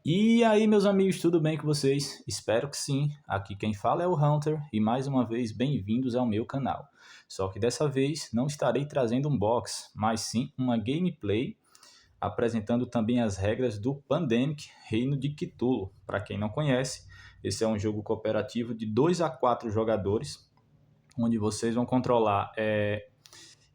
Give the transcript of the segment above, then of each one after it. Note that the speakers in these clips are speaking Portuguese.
E aí, meus amigos, tudo bem com vocês? Espero que sim. Aqui quem fala é o Hunter e mais uma vez bem-vindos ao meu canal. Só que dessa vez não estarei trazendo um box, mas sim uma gameplay apresentando também as regras do Pandemic Reino de Cthulhu. Para quem não conhece, esse é um jogo cooperativo de 2 a 4 jogadores, onde vocês vão controlar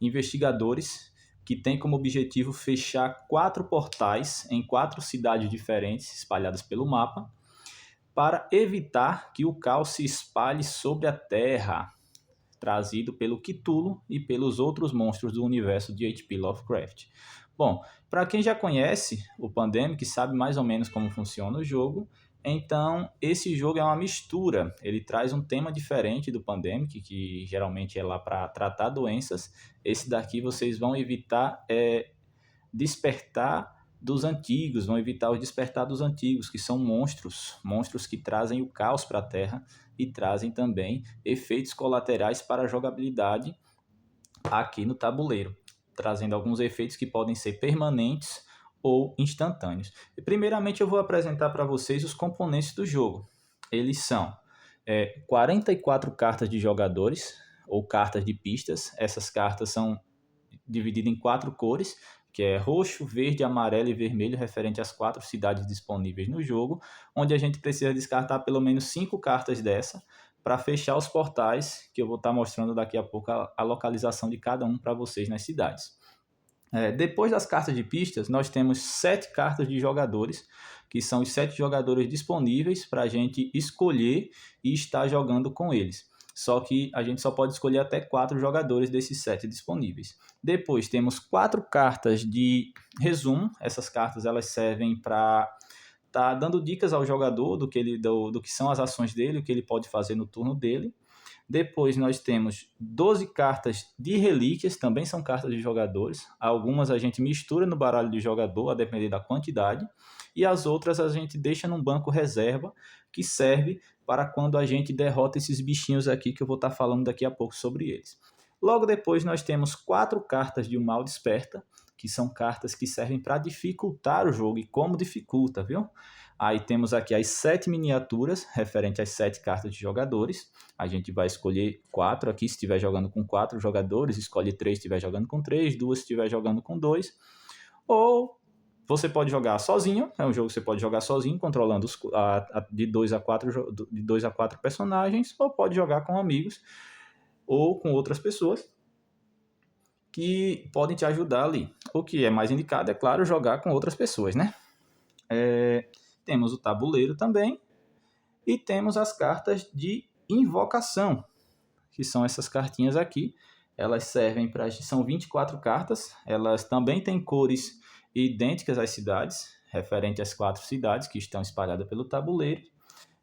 investigadores que tem como objetivo fechar 4 portais em 4 cidades diferentes espalhadas pelo mapa para evitar que o caos se espalhe sobre a Terra, trazido pelo Cthulhu e pelos outros monstros do universo de H.P. Lovecraft. Bom, para quem já conhece o Pandemic, sabe mais ou menos como funciona o jogo, então esse jogo é uma mistura. Ele traz um tema diferente do Pandemic, que geralmente é lá para tratar doenças. Esse daqui vocês vão evitar despertar dos antigos, vão evitar o despertar dos antigos, que são monstros que trazem o caos para a Terra e trazem também efeitos colaterais para a jogabilidade aqui no tabuleiro, trazendo alguns efeitos que podem ser permanentes ou instantâneos. E primeiramente eu vou apresentar para vocês os componentes do jogo. Eles são 44 cartas de jogadores ou cartas de pistas. Essas cartas são divididas em 4 cores, que é roxo, verde, amarelo e vermelho, referente às 4 cidades disponíveis no jogo, onde a gente precisa descartar pelo menos 5 cartas dessa para fechar os portais, que eu vou estar mostrando daqui a pouco a localização de cada um para vocês nas cidades. Depois das cartas de pistas, nós temos 7 cartas de jogadores, que são os 7 jogadores disponíveis para a gente escolher e estar jogando com eles. Só que a gente só pode escolher até 4 jogadores desses 7 disponíveis. Depois temos 4 cartas de resumo. Essas cartas elas servem para estar dando dicas ao jogador do que são as ações dele, o que ele pode fazer no turno dele. Depois nós temos 12 cartas de relíquias, também são cartas de jogadores. Algumas a gente mistura no baralho de jogador, a depender da quantidade. E as outras a gente deixa num banco reserva, que serve para quando a gente derrota esses bichinhos aqui, que eu vou estar falando daqui a pouco sobre eles. Logo depois nós temos 4 cartas de um mal desperta, que são cartas que servem para dificultar o jogo. E como dificulta, viu? Aí temos aqui as 7 miniaturas, referente às 7 cartas de jogadores. A gente vai escolher 4 aqui, se estiver jogando com 4 jogadores, escolhe 3 se estiver jogando com 3, 2 se estiver jogando com 2. Ou você pode jogar sozinho, é um jogo que você pode jogar sozinho, controlando de 2 a 4 personagens, ou pode jogar com amigos ou com outras pessoas que podem te ajudar ali. O que é mais indicado, é claro, jogar com outras pessoas, né? Temos o tabuleiro também e temos as cartas de invocação, que são essas cartinhas aqui. Elas servem para... São 24 cartas, elas também têm cores idênticas às cidades, referente às 4 cidades que estão espalhadas pelo tabuleiro,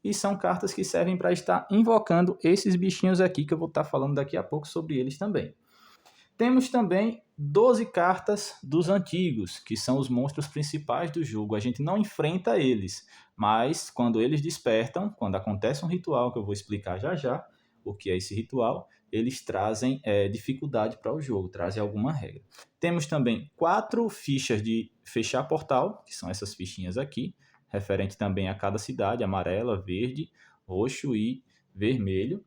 e são cartas que servem para estar invocando esses bichinhos aqui, que eu vou estar falando daqui a pouco sobre eles também. Temos também 12 cartas dos antigos, que são os monstros principais do jogo. A gente não enfrenta eles, mas quando eles despertam, quando acontece um ritual, que eu vou explicar já já o que é esse ritual, eles trazem dificuldade para o jogo, trazem alguma regra. Temos também 4 fichas de fechar portal, que são essas fichinhas aqui, referente também a cada cidade, amarela, verde, roxo e vermelho.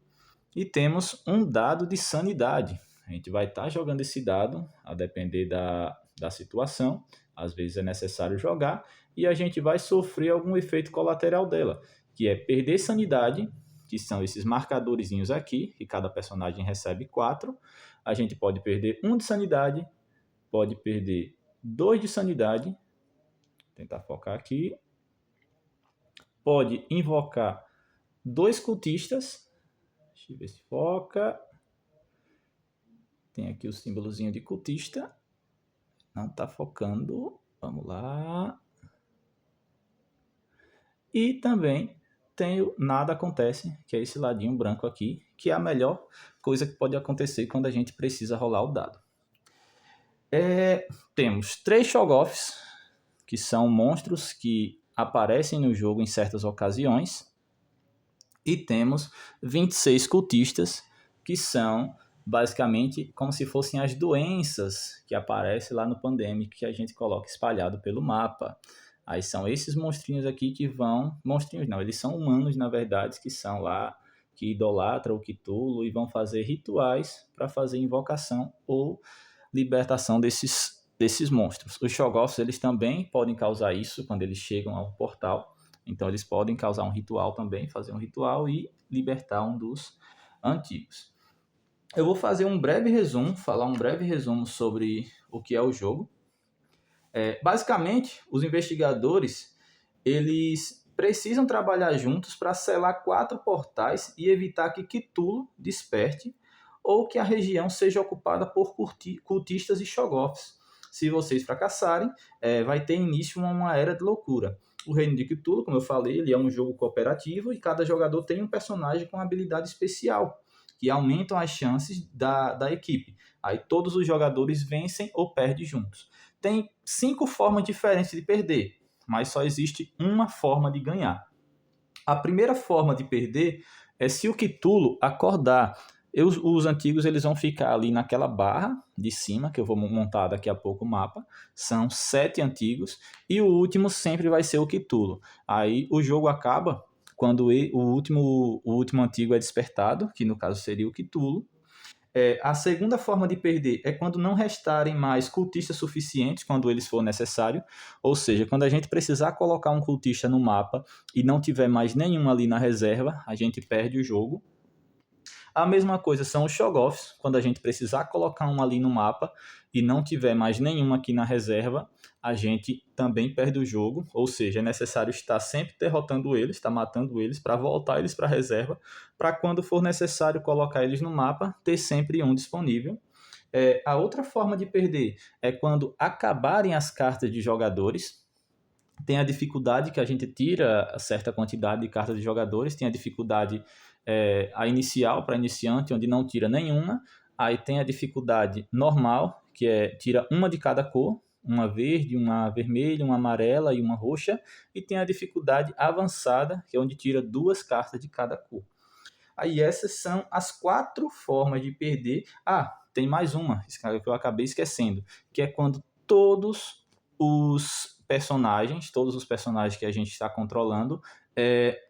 E temos um dado de sanidade. A gente vai estar jogando esse dado, a depender da situação. Às vezes é necessário jogar e a gente vai sofrer algum efeito colateral dela, que é perder sanidade, que são esses marcadorzinhos aqui, que cada personagem recebe 4. A gente pode perder 1 de sanidade, pode perder 2 de sanidade. Vou tentar focar aqui. Pode invocar 2 cultistas. Deixa eu ver se foca. Tem aqui o símbolozinho de cultista. Não está focando. Vamos lá. E também tem o nada acontece, que é esse ladinho branco aqui, que é a melhor coisa que pode acontecer quando a gente precisa rolar o dado. Temos 3 Shoggoths, que são monstros que aparecem no jogo em certas ocasiões. E temos 26 cultistas, que são basicamente como se fossem as doenças que aparecem lá no Pandemic, que a gente coloca espalhado pelo mapa. Aí são esses monstrinhos aqui que vão... Monstrinhos não, eles são humanos, na verdade, que são lá, que idolatram o Cthulhu e vão fazer rituais para fazer invocação ou libertação desses monstros. Os Shoggoths, eles também podem causar isso quando eles chegam ao portal. Então, eles podem causar um ritual também, fazer um ritual e libertar um dos antigos. Eu vou fazer um breve resumo, falar um breve resumo sobre o que é o jogo. Basicamente, os investigadores, eles precisam trabalhar juntos para selar 4 portais e evitar que Cthulhu desperte ou que a região seja ocupada por cultistas e Shoggoths. Se vocês fracassarem, vai ter início uma era de loucura. O Reino de Cthulhu, como eu falei, ele é um jogo cooperativo e cada jogador tem um personagem com habilidade especial, que aumentam as chances da equipe. Aí todos os jogadores vencem ou perdem juntos. Tem 5 formas diferentes de perder, mas só existe uma forma de ganhar. A primeira forma de perder é se o Cthulhu acordar. Os antigos eles vão ficar ali naquela barra de cima, que eu vou montar daqui a pouco o mapa. São 7 antigos e o último sempre vai ser o Cthulhu. Aí o jogo acaba quando o último antigo é despertado, que no caso seria o Cthulhu. A segunda forma de perder é quando não restarem mais cultistas suficientes, quando eles for necessário. Ou seja, quando a gente precisar colocar um cultista no mapa e não tiver mais nenhum ali na reserva, a gente perde o jogo. A mesma coisa são os Shoggoths, quando a gente precisar colocar um ali no mapa e não tiver mais nenhum aqui na reserva, a gente também perde o jogo, ou seja, é necessário estar sempre derrotando eles, estar matando eles para voltar eles para a reserva, para quando for necessário colocar eles no mapa, ter sempre um disponível. A outra forma de perder é quando acabarem as cartas de jogadores. Tem a dificuldade que a gente tira certa quantidade de cartas de jogadores, tem a dificuldade a inicial para iniciante, onde não tira nenhuma. Aí tem a dificuldade normal, que tira uma de cada cor, uma verde, uma vermelha, uma amarela e uma roxa. E tem a dificuldade avançada, que é onde tira 2 cartas de cada cor. Aí essas são as 4 formas de perder. Tem mais uma, que eu acabei esquecendo, que é quando todos os personagens que a gente está controlando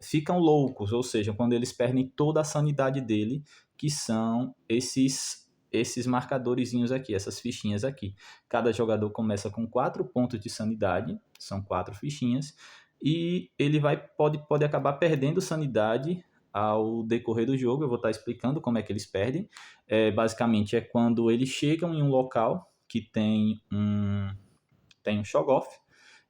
ficam loucos, ou seja, quando eles perdem toda a sanidade dele, que são esses marcadorzinhos aqui, essas fichinhas aqui. Cada jogador começa com 4 pontos de sanidade, são 4 fichinhas, e ele pode acabar perdendo sanidade ao decorrer do jogo. Eu vou estar explicando como é que eles perdem. Basicamente é quando eles chegam em um local que tem um Shoggoth,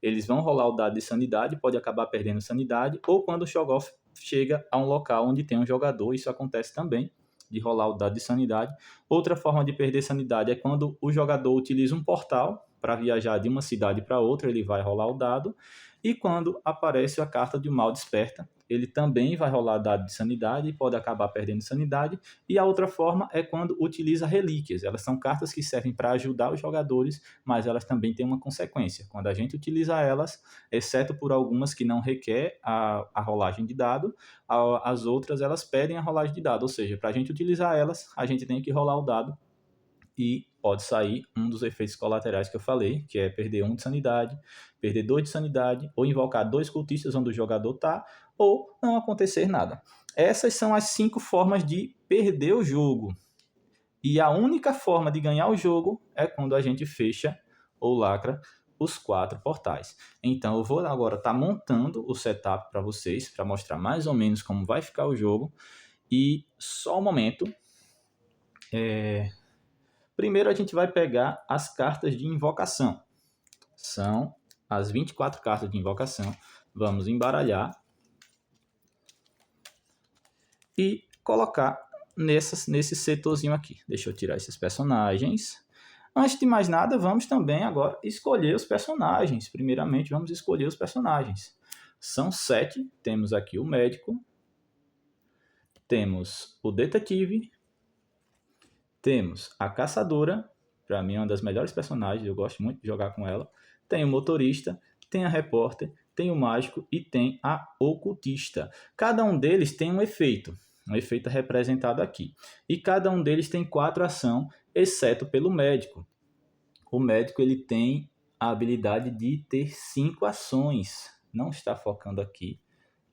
eles vão rolar o dado de sanidade, pode acabar perdendo sanidade, ou quando o Shoggoth chega a um local onde tem um jogador, isso acontece também, de rolar o dado de sanidade. Outra forma de perder sanidade é quando o jogador utiliza um portal para viajar de uma cidade para outra, ele vai rolar o dado, e quando aparece a carta de mal desperta, ele também vai rolar dado de sanidade e pode acabar perdendo sanidade. E a outra forma é quando utiliza relíquias. Elas são cartas que servem para ajudar os jogadores, mas elas também têm uma consequência. Quando a gente utiliza elas, exceto por algumas que não requer a rolagem de dado, as outras elas pedem a rolagem de dado. Ou seja, para a gente utilizar elas, a gente tem que rolar o dado e pode sair um dos efeitos colaterais que eu falei, que é perder 1 de sanidade, perder 2 de sanidade, ou invocar 2 cultistas onde o jogador está, ou não acontecer nada. Essas são as 5 formas de perder o jogo. E a única forma de ganhar o jogo é quando a gente fecha ou lacra os 4 portais. Então eu vou agora estar montando o setup para vocês, para mostrar mais ou menos como vai ficar o jogo. E só um momento. Primeiro a gente vai pegar as cartas de invocação. São as 24 cartas de invocação. Vamos embaralhar e colocar nesse setorzinho aqui. Deixa eu tirar esses personagens. Antes de mais nada, vamos também agora escolher os personagens. Primeiramente, vamos escolher os personagens. São 7. Temos aqui o médico. Temos o detetive. Temos a caçadora. Para mim é uma das melhores personagens. Eu gosto muito de jogar com ela. Tem o motorista. Tem a repórter. Tem o mágico e tem a ocultista. Cada um deles tem um efeito representado aqui. E cada um deles tem 4 ações, exceto pelo médico. O médico ele tem a habilidade de ter 5 ações. Não está focando aqui.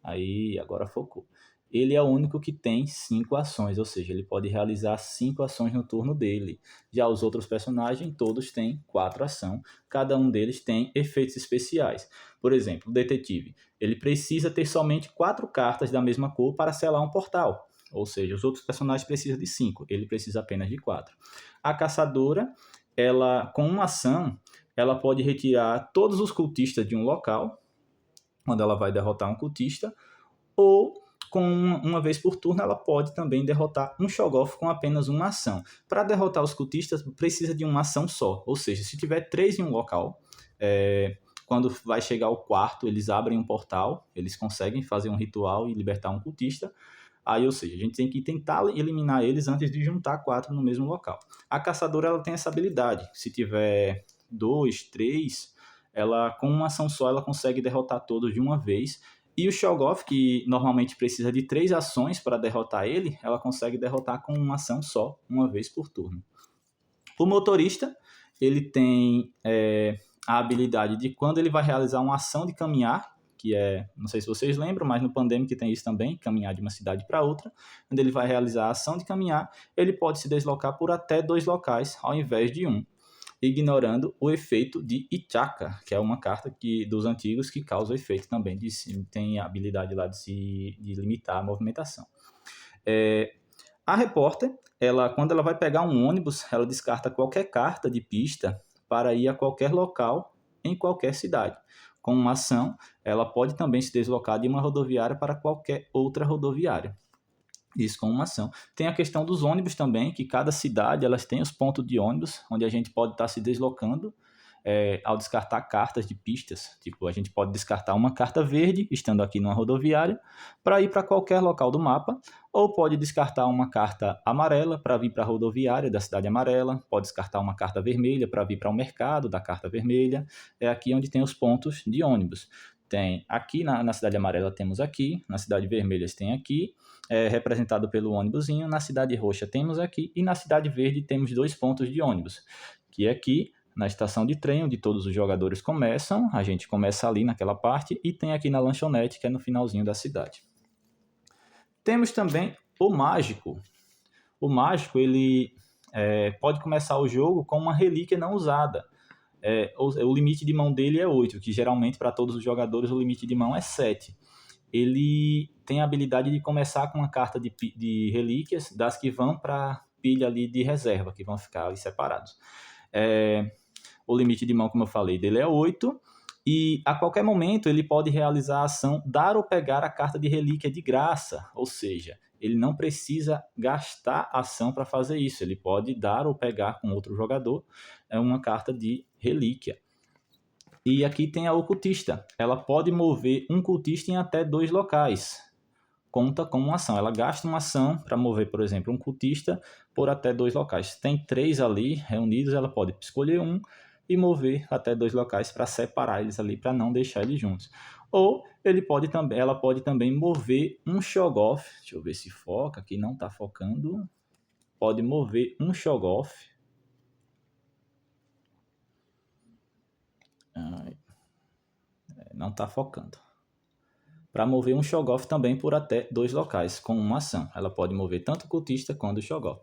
Aí, agora focou. Ele é o único que tem 5 ações, ou seja, ele pode realizar 5 ações no turno dele. Já os outros personagens, todos têm 4 ações. Cada um deles tem efeitos especiais. Por exemplo, o detetive, ele precisa ter somente 4 cartas da mesma cor para selar um portal. Ou seja, os outros personagens precisam de 5, ele precisa apenas de 4. A caçadora, ela, com uma ação, ela pode retirar todos os cultistas de um local, quando ela vai derrotar um cultista, ou com uma vez por turno ela pode também derrotar um Shoggoth com apenas uma ação. Para derrotar os cultistas precisa de uma ação só, ou seja, se tiver 3 em um local, quando vai chegar o quarto eles abrem um portal, eles conseguem fazer um ritual e libertar um cultista. Aí, ou seja, a gente tem que tentar eliminar eles antes de juntar 4 no mesmo local. A caçadora ela tem essa habilidade, se tiver 2, 3, ela com uma ação só ela consegue derrotar todos de uma vez. E o Shoggoth, que normalmente precisa de 3 ações para derrotar ele, ela consegue derrotar com uma ação só, uma vez por turno. O motorista, ele tem a habilidade de quando ele vai realizar uma ação de caminhar, que é, não sei se vocês lembram, mas no Pandemic tem isso também, caminhar de uma cidade para outra, quando ele vai realizar a ação de caminhar, ele pode se deslocar por até 2 locais, ao invés de um, ignorando o efeito de Ichaka, que é uma carta dos antigos que causa o efeito também, tem a habilidade lá de limitar a movimentação. A repórter, quando ela vai pegar um ônibus, ela descarta qualquer carta de pista para ir a qualquer local em qualquer cidade. Com uma ação, ela pode também se deslocar de uma rodoviária para qualquer outra rodoviária. Isso com uma ação. Tem a questão dos ônibus também, que cada cidade elas tem os pontos de ônibus, onde a gente pode estar se deslocando ao descartar cartas de pistas. Tipo, a gente pode descartar uma carta verde, estando aqui numa rodoviária, para ir para qualquer local do mapa, ou pode descartar uma carta amarela para vir para a rodoviária da cidade amarela, pode descartar uma carta vermelha para vir para o mercado da carta vermelha. É aqui onde tem os pontos de ônibus. Tem aqui na cidade amarela temos aqui, na cidade vermelha tem aqui, representado pelo ônibusinho, na cidade roxa temos aqui, e na cidade verde temos 2 pontos de ônibus, que é aqui na estação de trem, onde todos os jogadores começam, a gente começa ali naquela parte, e tem aqui na lanchonete, que é no finalzinho da cidade. Temos também o mágico. O mágico, ele pode começar o jogo com uma relíquia não usada. O limite de mão dele é 8, que geralmente para todos os jogadores o limite de mão é 7. Ele tem a habilidade de começar com uma carta de relíquias, das que vão para pilha ali de reserva, que vão ficar ali separados. O limite de mão, como eu falei, dele é 8, e a qualquer momento ele pode realizar a ação dar ou pegar a carta de relíquia de graça, ou seja, ele não precisa gastar ação para fazer isso, ele pode dar ou pegar com outro jogador uma carta de relíquia. E aqui tem a ocultista, ela pode mover um cultista em até 2 locais, conta como uma ação, ela gasta uma ação para mover, por exemplo, um cultista por até 2 locais. Tem 3 ali reunidos, ela pode escolher um e mover até 2 locais para separar eles ali, para não deixar eles juntos. Ou ela pode também mover um Shoggoth, deixa eu ver se foca, aqui não está focando, pode mover um Shoggoth, não está focando, para mover um Shoggoth também por até 2 locais, com uma ação. Ela pode mover tanto o cultista quanto o Shoggoth.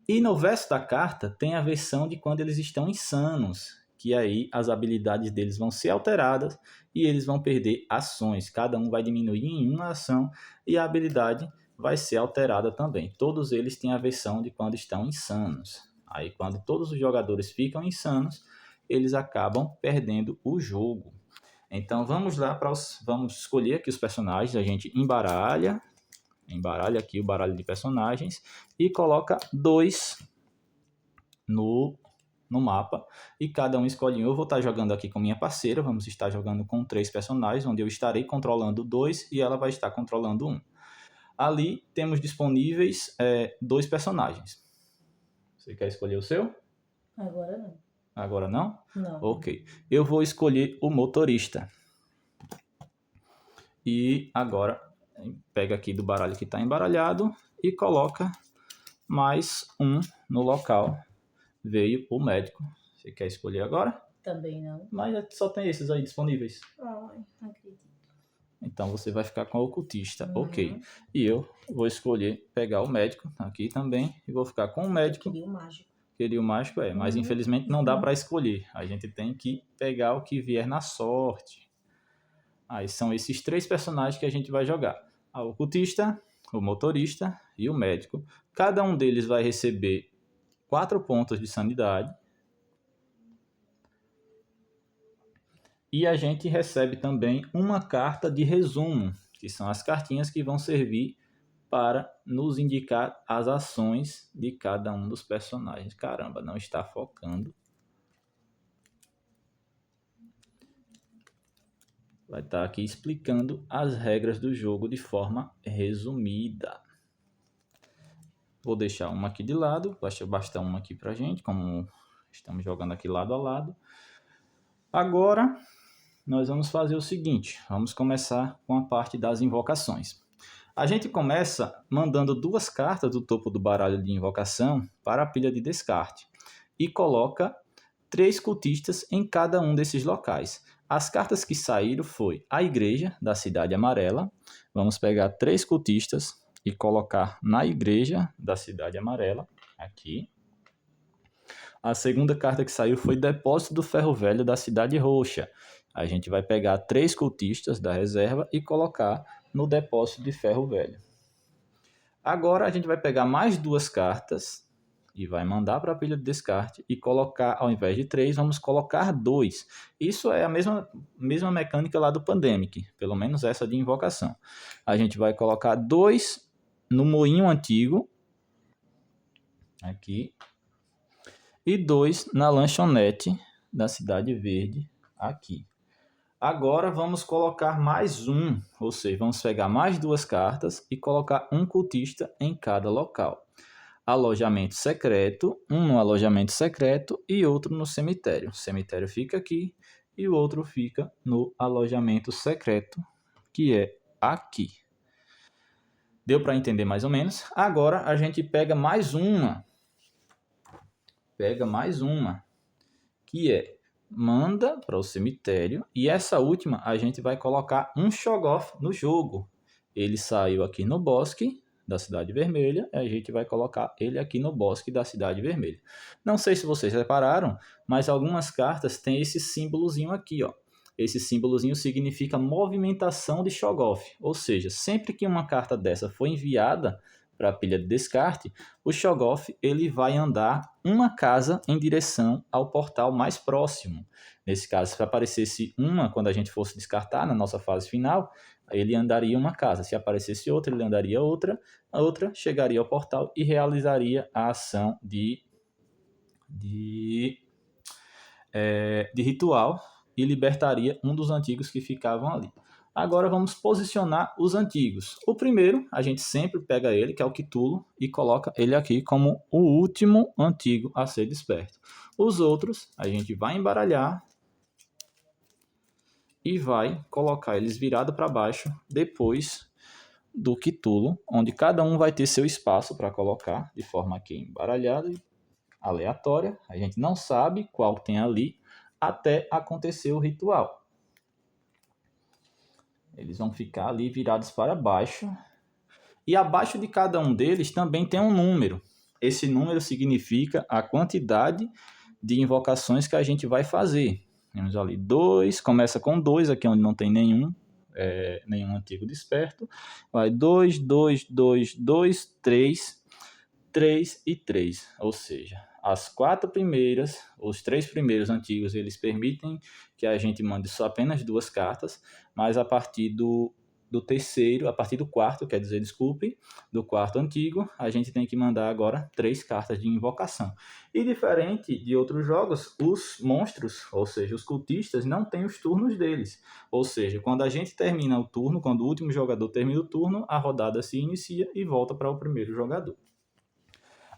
E no verso da carta tem a versão de quando eles estão insanos, que aí as habilidades deles vão ser alteradas e eles vão perder ações. Cada um vai diminuir em uma ação e a habilidade vai ser alterada também. Todos eles têm a versão de quando estão insanos. Aí quando todos os jogadores ficam insanos, eles acabam perdendo o jogo. Então vamos lá, vamos escolher aqui os personagens, a gente embaralha aqui o baralho de personagens e coloca 2 no mapa, e cada um escolhe um. Eu vou estar jogando aqui com minha parceira, vamos estar jogando com 3 personagens, onde eu estarei controlando 2 e ela vai estar controlando 1. Ali temos disponíveis 2 personagens. Você quer escolher o seu? Agora não. Agora não? Não. Ok. Eu vou escolher o motorista. E agora pega aqui do baralho que está embaralhado e coloca mais um no local. Veio o médico. Você quer escolher agora? Também não. Mas só tem esses aí disponíveis. Ai, não acredito. Então você vai ficar com o ocultista, Uhum. ok. E eu vou escolher pegar o médico aqui também e vou ficar com o médico. Eu queria o mágico. Queria o mágico, mas infelizmente não dá para escolher. A gente tem que pegar o que vier na sorte. Aí são esses 3 personagens que a gente vai jogar: a ocultista, o motorista e o médico. Cada um deles vai receber 4 pontos de sanidade. E a gente recebe também uma carta de resumo, que são as cartinhas que vão servir para nos indicar as ações de cada um dos personagens. Caramba, não está focando. Vai estar aqui explicando as regras do jogo de forma resumida. Vou deixar uma aqui de lado, basta uma aqui pra gente, como estamos jogando aqui lado a lado. Agora, nós vamos fazer o seguinte, vamos começar com a parte das invocações. A gente começa mandando 2 cartas do topo do baralho de invocação para a pilha de descarte e coloca 3 cultistas em cada um desses locais. As cartas que saíram foi a igreja da Cidade Amarela. Vamos pegar 3 cultistas e colocar na igreja da Cidade Amarela, aqui. A segunda carta que saiu foi Depósito do Ferro Velho da Cidade Roxa. A gente vai pegar 3 cultistas da reserva e colocar no Depósito de Ferro Velho. Agora a gente vai pegar mais 2 cartas e vai mandar para a pilha de descarte e colocar, ao invés de 3, vamos colocar 2. Isso é a mesma mecânica lá do Pandemic, pelo menos essa de invocação. A gente vai colocar 2 no moinho antigo, aqui, e 2 na lanchonete da Cidade Verde, aqui. Agora vamos colocar mais um, ou seja, vamos pegar mais 2 cartas e colocar um cultista em cada local. Alojamento secreto, um no alojamento secreto e outro no cemitério. O cemitério fica aqui e o outro fica no alojamento secreto, que é aqui. Deu para entender mais ou menos? Agora a gente pega mais uma. Que é manda para o cemitério e essa última a gente vai colocar um Shoggoth no jogo. Ele saiu aqui no bosque da Cidade Vermelha e a gente vai colocar ele aqui no bosque da Cidade Vermelha. Não sei se vocês repararam, mas algumas cartas têm esse símbolozinho aqui, ó. Esse símbolozinho significa movimentação de Shoggoth, ou seja, sempre que uma carta dessa for enviada para a pilha de descarte, o Shoggoth ele vai andar uma casa em direção ao portal mais próximo. Nesse caso, se aparecesse uma quando a gente fosse descartar na nossa fase final, ele andaria uma casa. Se aparecesse outra, ele andaria outra. A outra chegaria ao portal e realizaria a ação de ritual e libertaria um dos antigos que ficavam ali. Agora vamos posicionar os antigos. O primeiro, a gente sempre pega ele, que é o Cthulhu, e coloca ele aqui como o último antigo a ser desperto. Os outros, a gente vai embaralhar e vai colocar eles virados para baixo depois do Cthulhu, onde cada um vai ter seu espaço para colocar de forma aqui embaralhada e aleatória. A gente não sabe qual tem ali até acontecer o ritual. Eles vão ficar ali virados para baixo. E abaixo de cada um deles também tem um número. Esse número significa a quantidade de invocações que a gente vai fazer. Temos ali 2, começa com 2, aqui onde não tem nenhum antigo desperto. Vai 2, 2, 2, 2, 3, 3 e 3. Ou seja, as 4 primeiras, os 3 primeiros antigos, eles permitem que a gente mande só apenas 2 cartas, mas a partir do terceiro, a partir do quarto, do quarto antigo, a gente tem que mandar agora 3 cartas de invocação. E diferente de outros jogos, os monstros, ou seja, os cultistas, não têm os turnos deles. Ou seja, quando a gente termina o turno, quando o último jogador termina o turno, a rodada se inicia e volta para o primeiro jogador.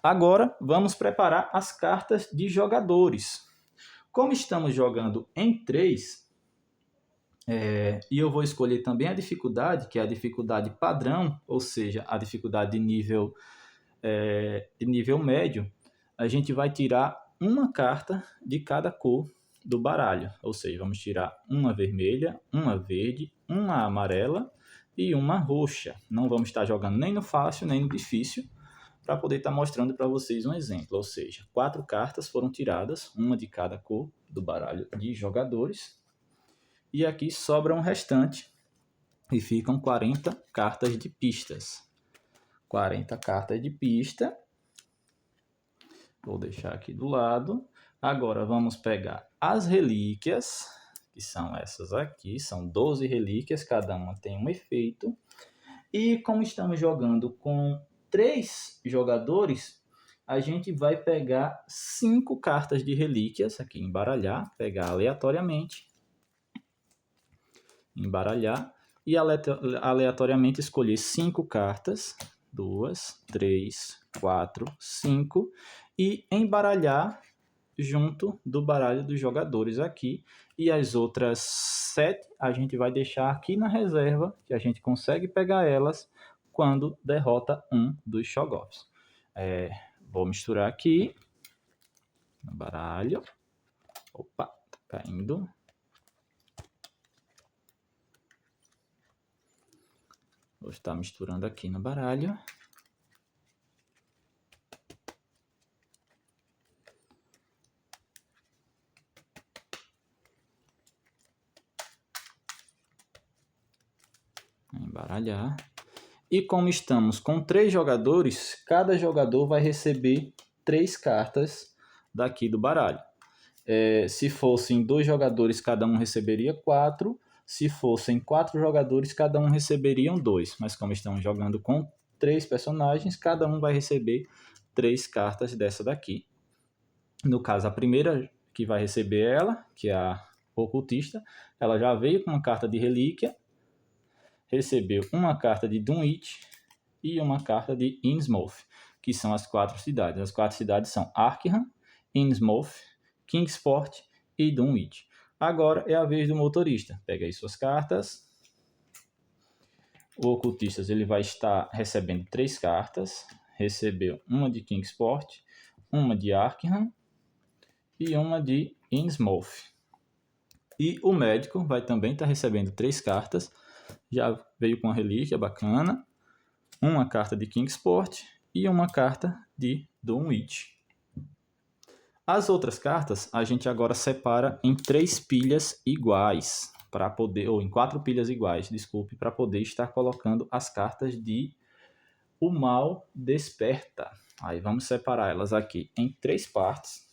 Agora, vamos preparar as cartas de jogadores. Como estamos jogando em 3, e eu vou escolher também a dificuldade, que é a dificuldade padrão, ou seja, a dificuldade de nível médio, a gente vai tirar uma carta de cada cor do baralho, ou seja, vamos tirar uma vermelha, uma verde, uma amarela e uma roxa. Não vamos estar jogando nem no fácil nem no difícil, para poder estar mostrando para vocês um exemplo, ou seja, 4 cartas foram tiradas, uma de cada cor do baralho de jogadores, e aqui sobra um restante e ficam 40 cartas de pistas. 40 cartas de pista. Vou deixar aqui do lado. Agora vamos pegar as relíquias, que são essas aqui, são 12 relíquias, cada uma tem um efeito. E como estamos jogando com 3 jogadores, a gente vai pegar 5 cartas de relíquias, aqui embaralhar, pegar aleatoriamente, embaralhar e aleatoriamente escolher 5 cartas, 2, 3, 4, 5, e embaralhar junto do baralho dos jogadores aqui, e as outras 7 a gente vai deixar aqui na reserva, que a gente consegue pegar elas quando derrota um dos Shoggoths. Vou misturar aqui no baralho. Opa, tá caindo. Vou estar misturando aqui no baralho. Embaralhar. E como estamos com 3 jogadores, cada jogador vai receber 3 cartas daqui do baralho. Se fossem 2 jogadores, cada um receberia 4. Se fossem 4 jogadores, cada um receberia 2. Mas como estamos jogando com 3 personagens, cada um vai receber 3 cartas dessa daqui. No caso, a primeira que vai receber ela, que é a ocultista, ela já veio com uma carta de relíquia, recebeu uma carta de Dunwich e uma carta de Innsmouth, que são as 4 cidades. As 4 cidades são Arkham, Innsmouth, Kingsport e Dunwich. Agora é a vez do motorista. Pega aí suas cartas. O ocultista ele vai estar recebendo 3 cartas. Recebeu uma de Kingsport, uma de Arkham e uma de Innsmouth. E o médico vai também estar recebendo 3 cartas. Já veio com uma relíquia bacana, uma carta de Kingsport e uma carta de Dunwich. As outras cartas a gente agora separa em 3 pilhas iguais, para poder, ou em 4 pilhas iguais, desculpe, para poder estar colocando as cartas de O Mal Desperta. Aí vamos separar elas aqui em 3 partes,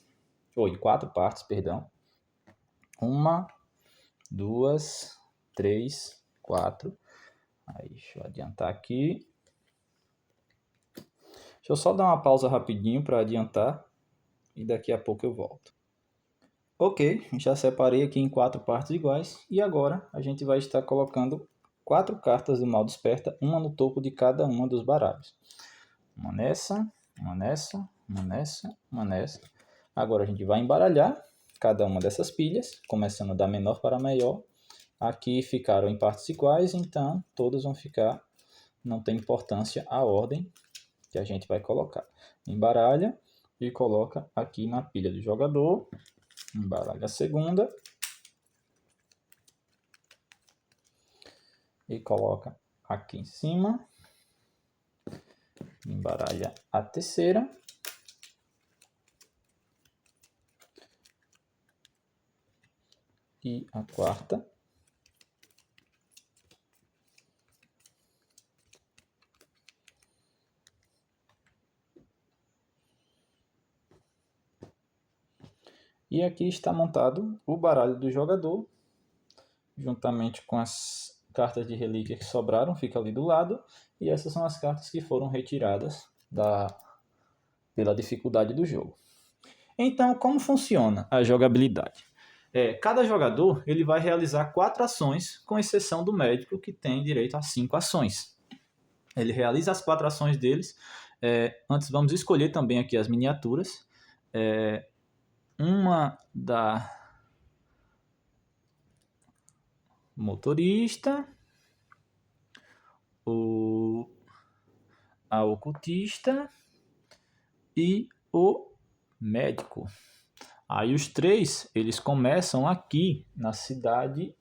ou em 4 partes, perdão. 1, 2, 3, 4. Aí, deixa eu adiantar aqui. Deixa eu só dar uma pausa rapidinho para adiantar e daqui a pouco eu volto. Ok, já separei aqui em 4 partes iguais e agora a gente vai estar colocando 4 cartas do Mal Desperta, uma no topo de cada uma dos baralhos. Uma nessa, uma nessa, uma nessa, uma nessa. Agora a gente vai embaralhar cada uma dessas pilhas, começando da menor para a maior. Aqui ficaram em partes iguais, então todas vão ficar, não tem importância a ordem que a gente vai colocar. Embaralha e coloca aqui na pilha do jogador. Embaralha a segunda. E coloca aqui em cima. Embaralha a terceira. E a quarta. E aqui está montado o baralho do jogador, juntamente com as cartas de relíquia que sobraram, fica ali do lado. E essas são as cartas que foram retiradas pela dificuldade do jogo. Então, como funciona a jogabilidade? Cada jogador ele vai realizar 4 ações, com exceção do médico, que tem direito a 5 ações. Ele realiza as 4 ações deles. Antes, vamos escolher também aqui as miniaturas. Uma da motorista, a ocultista e o médico. Aí os três, eles começam aqui na cidade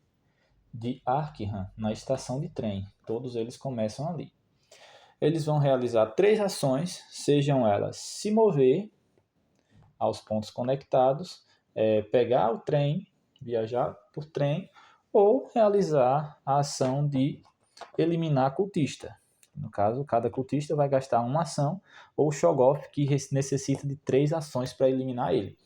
de Arkham, na estação de trem. Todos eles começam ali. Eles vão realizar 3 ações, sejam elas se mover aos pontos conectados, pegar o trem, viajar por trem, ou realizar a ação de eliminar cultista. No caso, cada cultista vai gastar uma ação, ou Shoggoth, que necessita de 3 ações para eliminar ele.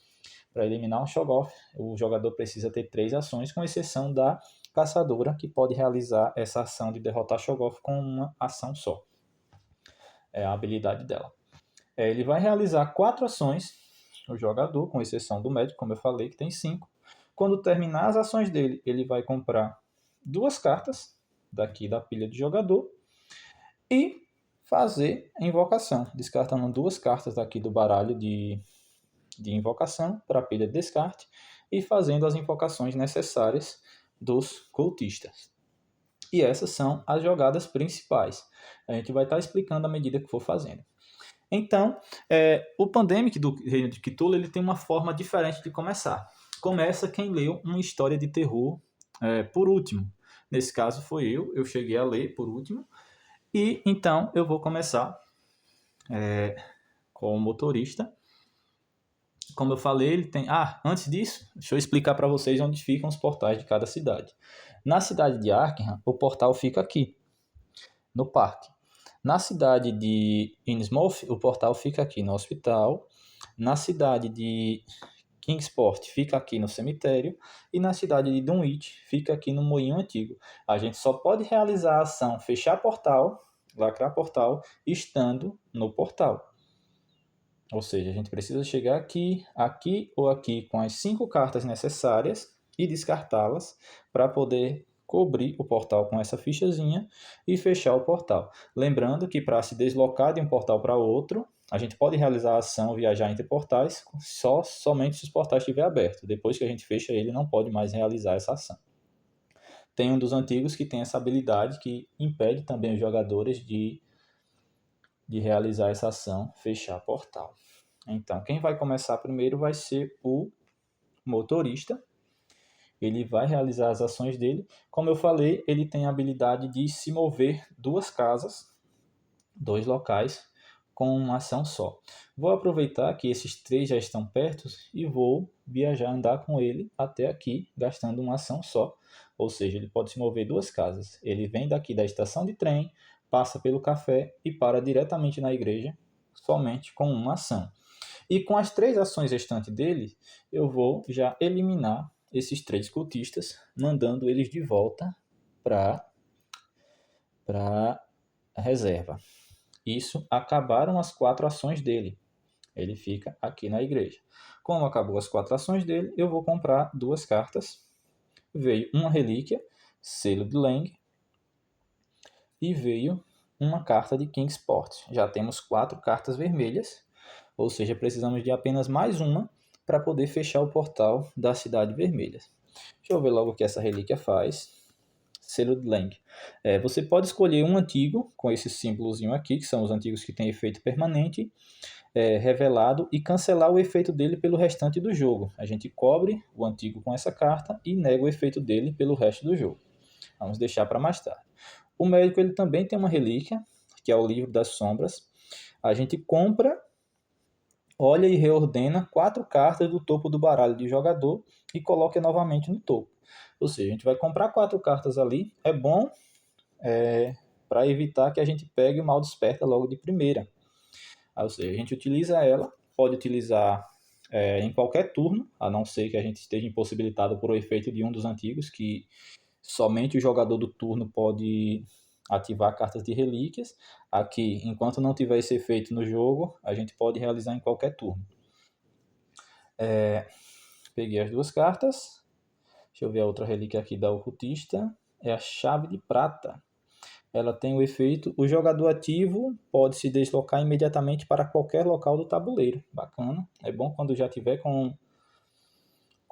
Para eliminar um Shoggoth, o jogador precisa ter 3 ações, com exceção da caçadora, que pode realizar essa ação de derrotar Shoggoth com uma ação só. É a habilidade dela. Ele vai realizar 4 ações, o jogador, com exceção do médico, como eu falei, que tem 5. Quando terminar as ações dele, ele vai comprar 2 cartas daqui da pilha do jogador e fazer a invocação, descartando 2 cartas daqui do baralho de invocação para a pilha de descarte e fazendo as invocações necessárias dos cultistas. E essas são as jogadas principais. A gente vai estar explicando à medida que for fazendo. Então, o Pandemic do Reino de Cthulhu, ele tem uma forma diferente de começar. Começa quem leu uma história de terror por último. Nesse caso foi eu cheguei a ler por último. E então eu vou começar com o motorista. Como eu falei, ele tem... antes disso, deixa eu explicar para vocês onde ficam os portais de cada cidade. Na cidade de Arkham, o portal fica aqui, no parque. Na cidade de Innsmouth, o portal fica aqui no hospital. Na cidade de Kingsport, fica aqui no cemitério. E na cidade de Dunwich, fica aqui no moinho antigo. A gente só pode realizar a ação fechar portal, lacrar portal, estando no portal. Ou seja, a gente precisa chegar aqui, aqui ou aqui com as 5 cartas necessárias e descartá-las para poder cobrir o portal com essa fichazinha e fechar o portal. Lembrando que para se deslocar de um portal para outro, a gente pode realizar a ação viajar entre portais somente se os portais estiverem abertos. Depois que a gente fecha ele, não pode mais realizar essa ação. Tem um dos antigos que tem essa habilidade que impede também os jogadores de realizar essa ação, fechar portal. Então, quem vai começar primeiro vai ser o motorista. Ele vai realizar as ações dele. Como eu falei, ele tem a habilidade de se mover 2 casas, 2 locais, com uma ação só. Vou aproveitar que esses 3 já estão perto e vou viajar, andar com ele até aqui, gastando uma ação só. Ou seja, ele pode se mover 2 casas. Ele vem daqui da estação de trem, passa pelo café e para diretamente na igreja, somente com uma ação. E com as 3 ações restantes dele, eu vou já eliminar esses 3 cultistas, mandando eles de volta para a reserva. Isso acabaram as 4 ações dele. Ele fica aqui na igreja. Como acabou as 4 ações dele, eu vou comprar 2 cartas. Veio uma relíquia, selo de Lang, e veio uma carta de Kingsport. Já temos 4 cartas vermelhas, ou seja, precisamos de apenas mais uma para poder fechar o portal da Cidade Vermelha. Deixa eu ver logo o que essa relíquia faz. Selo de Lang. Você pode escolher um antigo, com esse símbolozinho aqui, que são os antigos que têm efeito permanente, revelado, e cancelar o efeito dele pelo restante do jogo. A gente cobre o antigo com essa carta e nega o efeito dele pelo resto do jogo. Vamos deixar para mais tarde. O médico ele também tem uma relíquia, que é o Livro das Sombras. A gente compra, olha e reordena 4 cartas do topo do baralho de jogador e coloca novamente no topo. Ou seja, a gente vai comprar 4 cartas ali. É bom para evitar que a gente pegue o mal desperta logo de primeira. Ou seja, a gente utiliza ela, pode utilizar em qualquer turno, a não ser que a gente esteja impossibilitado por o efeito de um dos antigos, que somente o jogador do turno pode ativar cartas de relíquias. Aqui, enquanto não tiver esse efeito no jogo, a gente pode realizar em qualquer turno. Peguei as 2 cartas. Deixa eu ver a outra relíquia aqui da ocultista. É a Chave de Prata. Ela tem o efeito, o jogador ativo pode se deslocar imediatamente para qualquer local do tabuleiro. Bacana. É bom quando já tiver com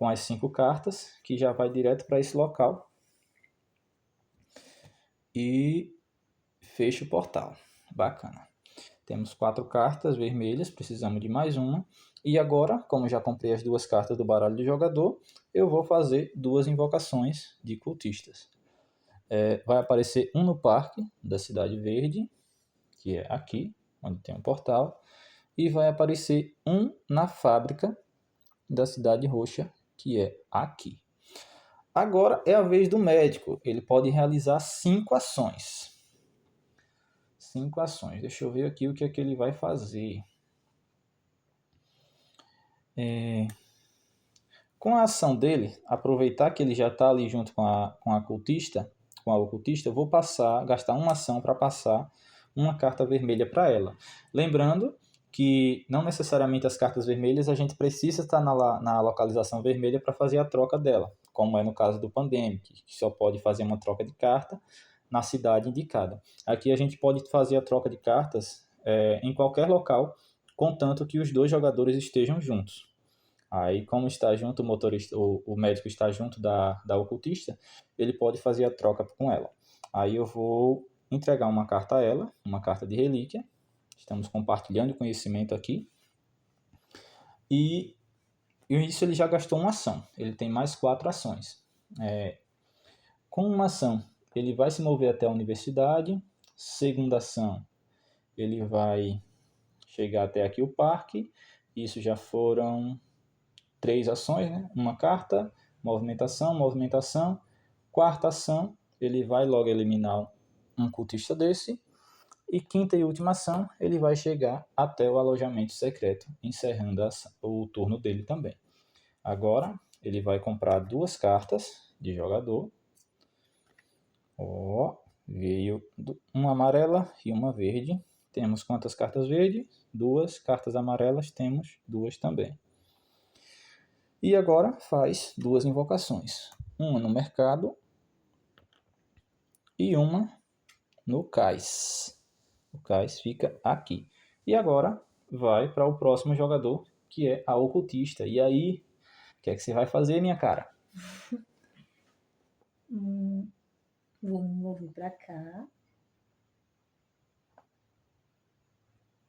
as 5 cartas, que já vai direto para esse local. E fecha o portal. Bacana. Temos 4 cartas vermelhas, precisamos de mais uma. E agora, como já comprei as 2 cartas do baralho do jogador, eu vou fazer 2 invocações de cultistas. Vai aparecer um no parque da Cidade Verde, que é aqui, onde tem um portal. E vai aparecer um na fábrica da Cidade Roxa, que é aqui. Agora é a vez do médico. Ele pode realizar 5 ações. 5 ações. Deixa eu ver aqui o que é que ele vai fazer. Com a ação dele, aproveitar que ele já está ali junto com a ocultista, eu vou gastar uma ação para passar uma carta vermelha para ela. Lembrando que não necessariamente as cartas vermelhas a gente precisa estar na localização vermelha para fazer a troca dela, como é no caso do Pandemic, que só pode fazer uma troca de carta na cidade indicada. Aqui a gente pode fazer a troca de cartas em qualquer local, contanto que os 2 jogadores estejam juntos. Aí, como está junto o motorista, o médico está junto da ocultista, ele pode fazer a troca com ela. Aí eu vou entregar uma carta a ela, uma carta de relíquia. Estamos compartilhando conhecimento aqui. E isso ele já gastou uma ação. Ele tem mais 4 ações. Com uma ação, ele vai se mover até a universidade. Segunda ação, ele vai chegar até aqui o parque. Isso já foram 3 ações, né? Uma carta, movimentação. Quarta ação, ele vai logo eliminar um cultista desse. E quinta e última ação, ele vai chegar até o alojamento secreto, encerrando o turno dele também. Agora, ele vai comprar 2 cartas de jogador. Veio uma amarela e uma verde. Temos quantas cartas verdes? 2 cartas amarelas, temos 2 também. E agora faz 2 invocações. Uma no mercado e uma no cais. O cais fica aqui. E agora vai para o próximo jogador, que é a ocultista. E aí, o que é que você vai fazer, minha cara? Vou me mover para cá.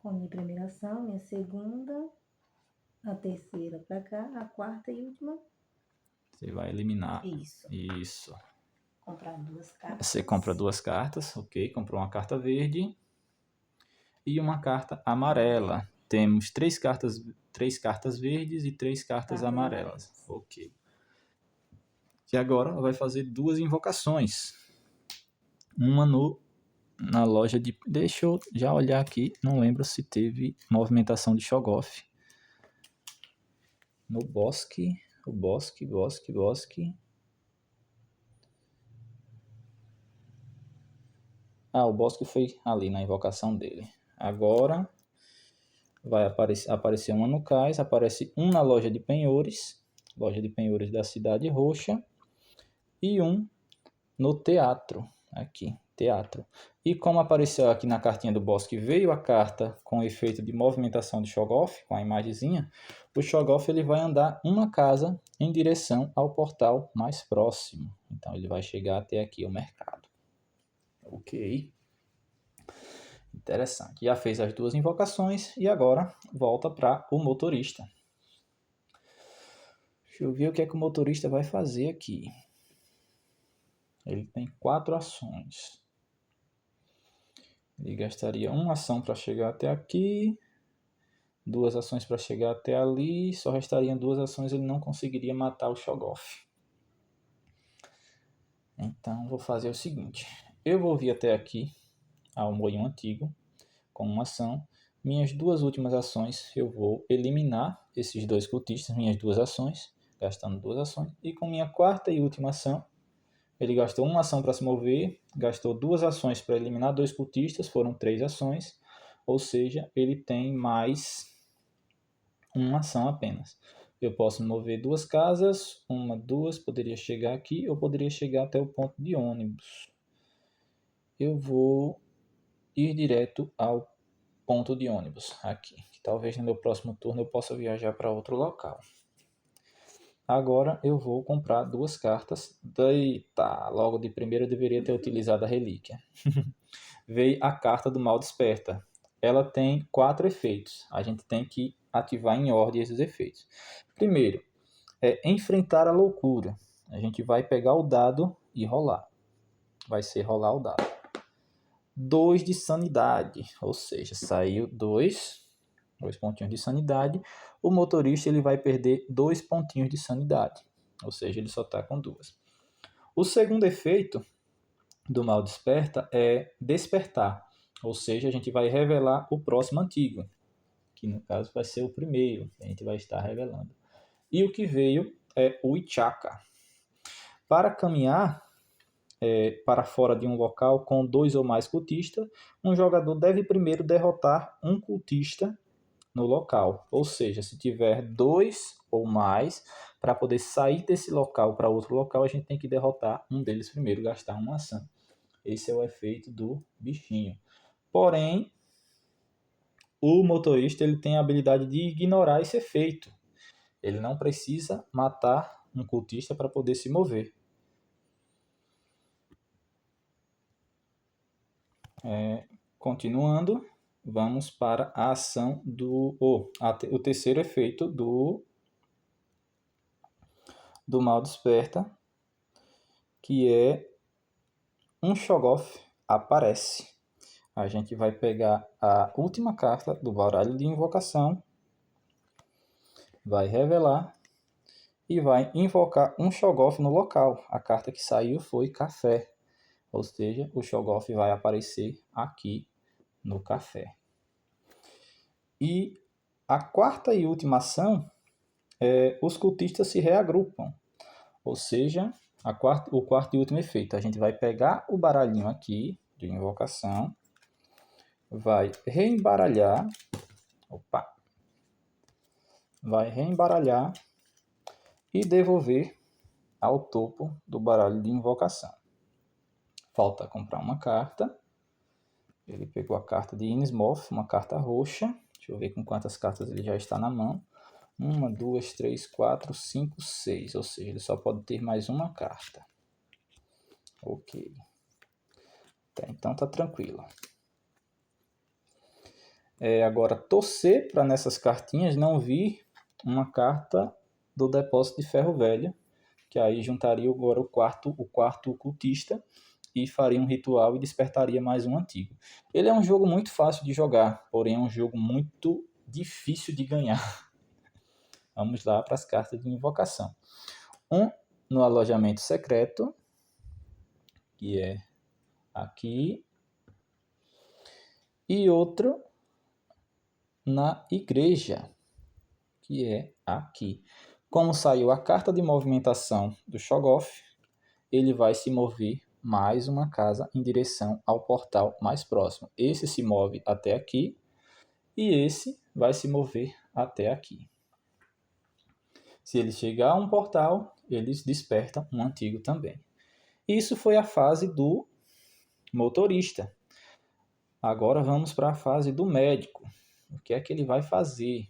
Com a minha primeira ação, minha segunda, a terceira para cá, a quarta e última. Você vai eliminar. Isso. Comprar 2 cartas. Você compra 2 cartas, ok. Comprou uma carta verde e uma carta amarela. Temos 3 cartas verdes e 3 cartas amarelas. Ok. E agora vai fazer 2 invocações. Uma na loja de... Deixa eu já olhar aqui. Não lembro se teve movimentação de Shoggoth. No bosque. O bosque. O bosque foi ali na invocação dele. Agora vai aparecer uma no cais. Aparece um na loja de penhores. Loja de penhores da Cidade Roxa. E um no teatro. Aqui, teatro. E como apareceu aqui na cartinha do bosque, veio a carta com efeito de movimentação de Shoggoth, com a imagenzinha, o Shoggoth ele vai andar uma casa em direção ao portal mais próximo. Então ele vai chegar até aqui, o mercado. Ok. Interessante. Já fez as 2 invocações e agora volta para o motorista. Deixa eu ver o que é que o motorista vai fazer aqui. Ele tem 4 ações. Ele gastaria uma ação para chegar até aqui, 2 ações para chegar até ali, só restariam 2 ações, ele não conseguiria matar o Shoggoth. Então vou fazer o seguinte, eu vou vir até aqui, ao moinho antigo, com uma ação. Minhas 2 últimas ações eu vou eliminar esses 2 cultistas, minhas 2 ações, gastando 2 ações, e com minha 4ª e última ação, ele gastou uma ação para se mover, gastou 2 ações para eliminar 2 cultistas, foram 3 ações, ou seja, ele tem mais uma ação apenas. Eu posso mover 2 casas, 1, 2, poderia chegar aqui, ou poderia chegar até o ponto de ônibus. Eu vou ir direto ao ponto de ônibus, aqui. Talvez no meu próximo turno eu possa viajar para outro local. Agora eu vou comprar 2 cartas. Eita, logo de primeiro eu deveria ter utilizado a relíquia. Veio a carta do Mal Desperta. ela tem 4 efeitos. A gente tem que ativar em ordem esses efeitos. Primeiro, enfrentar a loucura. A gente vai pegar o dado e rolar. Vai ser rolar o dado. 2 de sanidade, ou seja, saiu 2 pontinhos de sanidade. O motorista ele vai perder 2 pontinhos de sanidade, ou seja, ele só está com 2. O segundo efeito do mal desperta é despertar, ou seja, a gente vai revelar o próximo antigo, que no caso vai ser o primeiro, que a gente vai estar revelando. E o que veio é o Ichaka. Para caminhar para fora de um local com 2 ou mais cultistas, um jogador deve primeiro derrotar um cultista no local. Ou seja, se tiver 2 ou mais, para poder sair desse local para outro local, a gente tem que derrotar um deles primeiro, gastar uma ação. Esse é o efeito do bichinho. Porém, o motorista ele tem a habilidade de ignorar esse efeito. Ele não precisa matar um cultista para poder se mover. Continuando, vamos para a ação o terceiro efeito do mal desperta, que é um Shoggoth aparece. A gente vai pegar a última carta do baralho de invocação, vai revelar e vai invocar um Shoggoth no local. A carta que saiu foi café, ou seja, o Shoggoth vai aparecer aqui no café. E a quarta e última ação os cultistas se reagrupam, ou seja, o quarto e último efeito. A gente vai pegar o baralhinho aqui de invocação, vai reembaralhar, e devolver ao topo do baralho de invocação. Falta comprar uma carta. Ele pegou a carta de Innsmouth, uma carta roxa. Deixa eu ver com quantas cartas ele já está na mão. 1, 2, 3, 4, 5, 6. Ou seja, ele só pode ter mais uma carta. Ok. Então tá tranquilo. Agora, torcer para nessas cartinhas não vir uma carta do depósito de ferro velho, que aí juntaria agora o quarto cultista e faria um ritual e despertaria mais um antigo. Ele é um jogo muito fácil de jogar, porém é um jogo muito difícil de ganhar. Vamos lá para as cartas de invocação. Um no alojamento secreto, que é aqui, e outro na igreja, que é aqui. Como saiu a carta de movimentação do Shoggoth, ele vai se mover mais uma casa em direção ao portal mais próximo. Esse se move até aqui e esse vai se mover até aqui. Se ele chegar a um portal, eles despertam um antigo também. Isso foi a fase do motorista. Agora vamos para a fase do médico. O que é que ele vai fazer?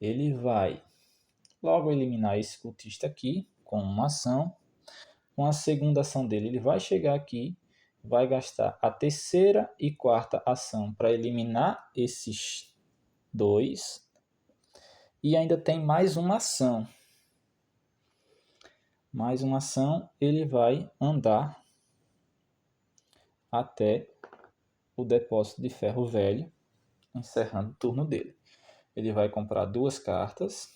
Ele vai logo eliminar esse cultista aqui com uma ação. Com a segunda ação dele, ele vai chegar aqui, vai gastar a terceira e quarta ação para eliminar esses 2. E ainda tem mais uma ação. Mais uma ação, ele vai andar até o depósito de ferro velho, encerrando o turno dele. Ele vai comprar 2 cartas.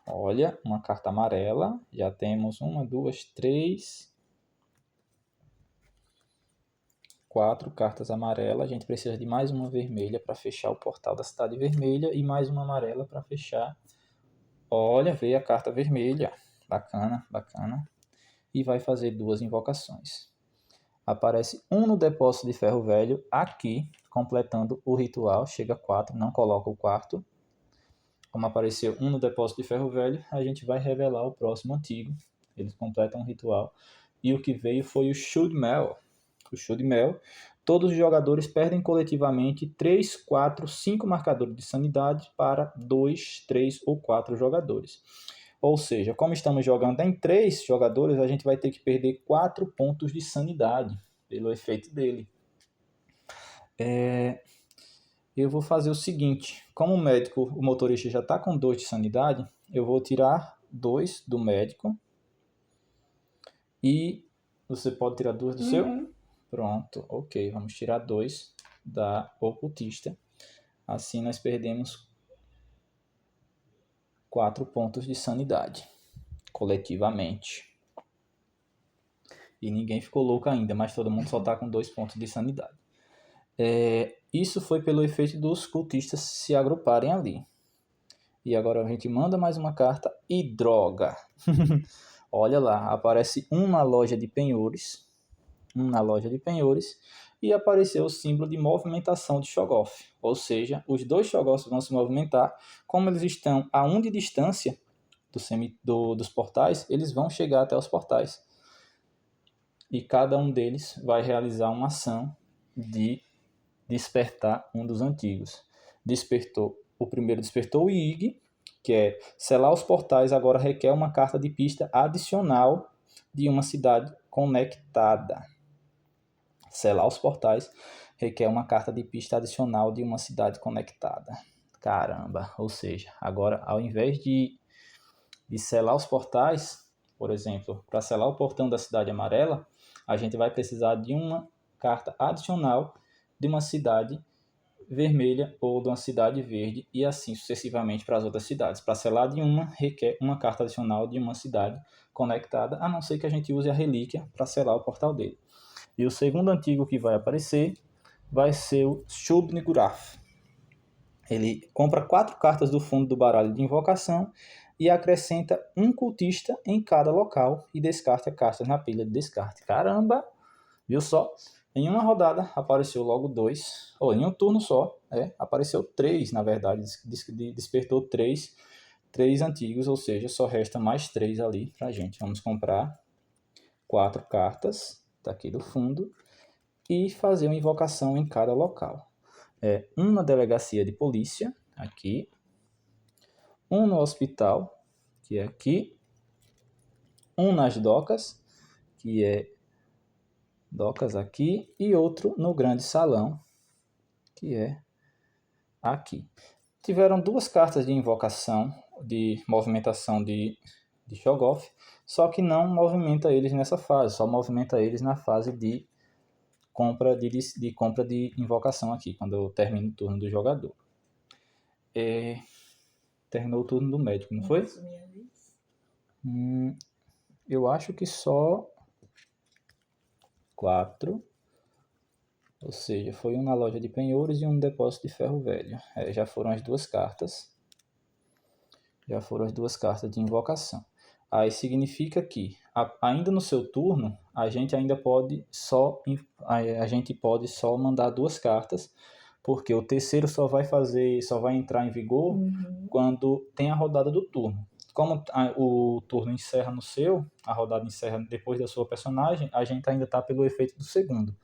Olha, uma carta amarela. Já temos 1, 2, 3, 4 cartas amarelas. A gente precisa de mais uma vermelha para fechar o portal da Cidade Vermelha e mais uma amarela para fechar. Olha, veio a carta vermelha. Bacana, bacana. E vai fazer 2 invocações. Aparece 1 no depósito de ferro velho aqui, completando o ritual. Chega a 4, não coloca o quarto. Como apareceu 1 no depósito de ferro velho, a gente vai revelar o próximo antigo. Eles completam o ritual. E o que veio foi o Shudmel. O Shudmel, todos os jogadores perdem coletivamente 3, 4, 5 marcadores de sanidade para 2, 3 ou 4 jogadores. Ou seja, como estamos jogando em 3 jogadores, a gente vai ter que perder 4 pontos de sanidade pelo efeito dele. Eu vou fazer o seguinte, como o médico, o motorista já está com 2 de sanidade, eu vou tirar 2 do médico e você pode tirar 2 do seu? Pronto, ok, vamos tirar 2 da ocultista. Assim nós perdemos 4 pontos de sanidade, coletivamente. E ninguém ficou louco ainda, mas todo mundo só está com 2 pontos de sanidade. Isso foi pelo efeito dos cultistas se agruparem ali. E agora a gente manda mais uma carta e droga. Olha lá, aparece um na loja de penhores. E apareceu o símbolo de movimentação de Shoggoth. Ou seja, os 2 Shoggoths vão se movimentar. Como eles estão a 1 de distância dos portais, eles vão chegar até os portais. E cada um deles vai realizar uma ação de despertar um dos antigos. O primeiro despertou o Ig, que é selar os portais, agora requer uma carta de pista adicional de uma cidade conectada. Selar os portais requer uma carta de pista adicional de uma cidade conectada. Caramba, ou seja, agora ao invés de selar os portais, por exemplo, para selar o portão da cidade amarela, a gente vai precisar de uma carta adicional de uma cidade vermelha ou de uma cidade verde e assim sucessivamente para as outras cidades. Para selar de uma, requer uma carta adicional de uma cidade conectada, a não ser que a gente use a relíquia para selar o portal dele. E o segundo antigo que vai aparecer vai ser o Shub-Niggurath. Ele compra 4 cartas do fundo do baralho de invocação e acrescenta um cultista em cada local e descarta cartas na pilha de descarte. Caramba! Viu só? Em uma rodada apareceu logo 2, ou em um turno só, apareceu 3, na verdade, despertou 3 antigos, ou seja, só resta mais 3 ali pra gente. Vamos comprar 4 cartas daqui do fundo e fazer uma invocação em cada local. Um na delegacia de polícia, aqui, um no hospital, que é aqui, um nas docas, que é docas aqui, e outro no grande salão, que é aqui. Tiveram 2 cartas de invocação, de movimentação de Shoggoth, só que não movimenta eles nessa fase, só movimenta eles na fase de compra de invocação aqui, quando termina o turno do jogador. Terminou o turno do médico, não foi? Eu acho que só 4. Ou seja, foi um na loja de penhores e um no depósito de ferro velho. Já foram as 2 cartas. Já foram as 2 cartas de invocação. Aí significa que, ainda no seu turno, a gente pode só mandar 2 cartas, porque o terceiro só vai entrar em vigor quando tem a rodada do turno. Como o turno encerra no seu, a rodada encerra depois da sua personagem, a gente ainda está pelo efeito do segundo.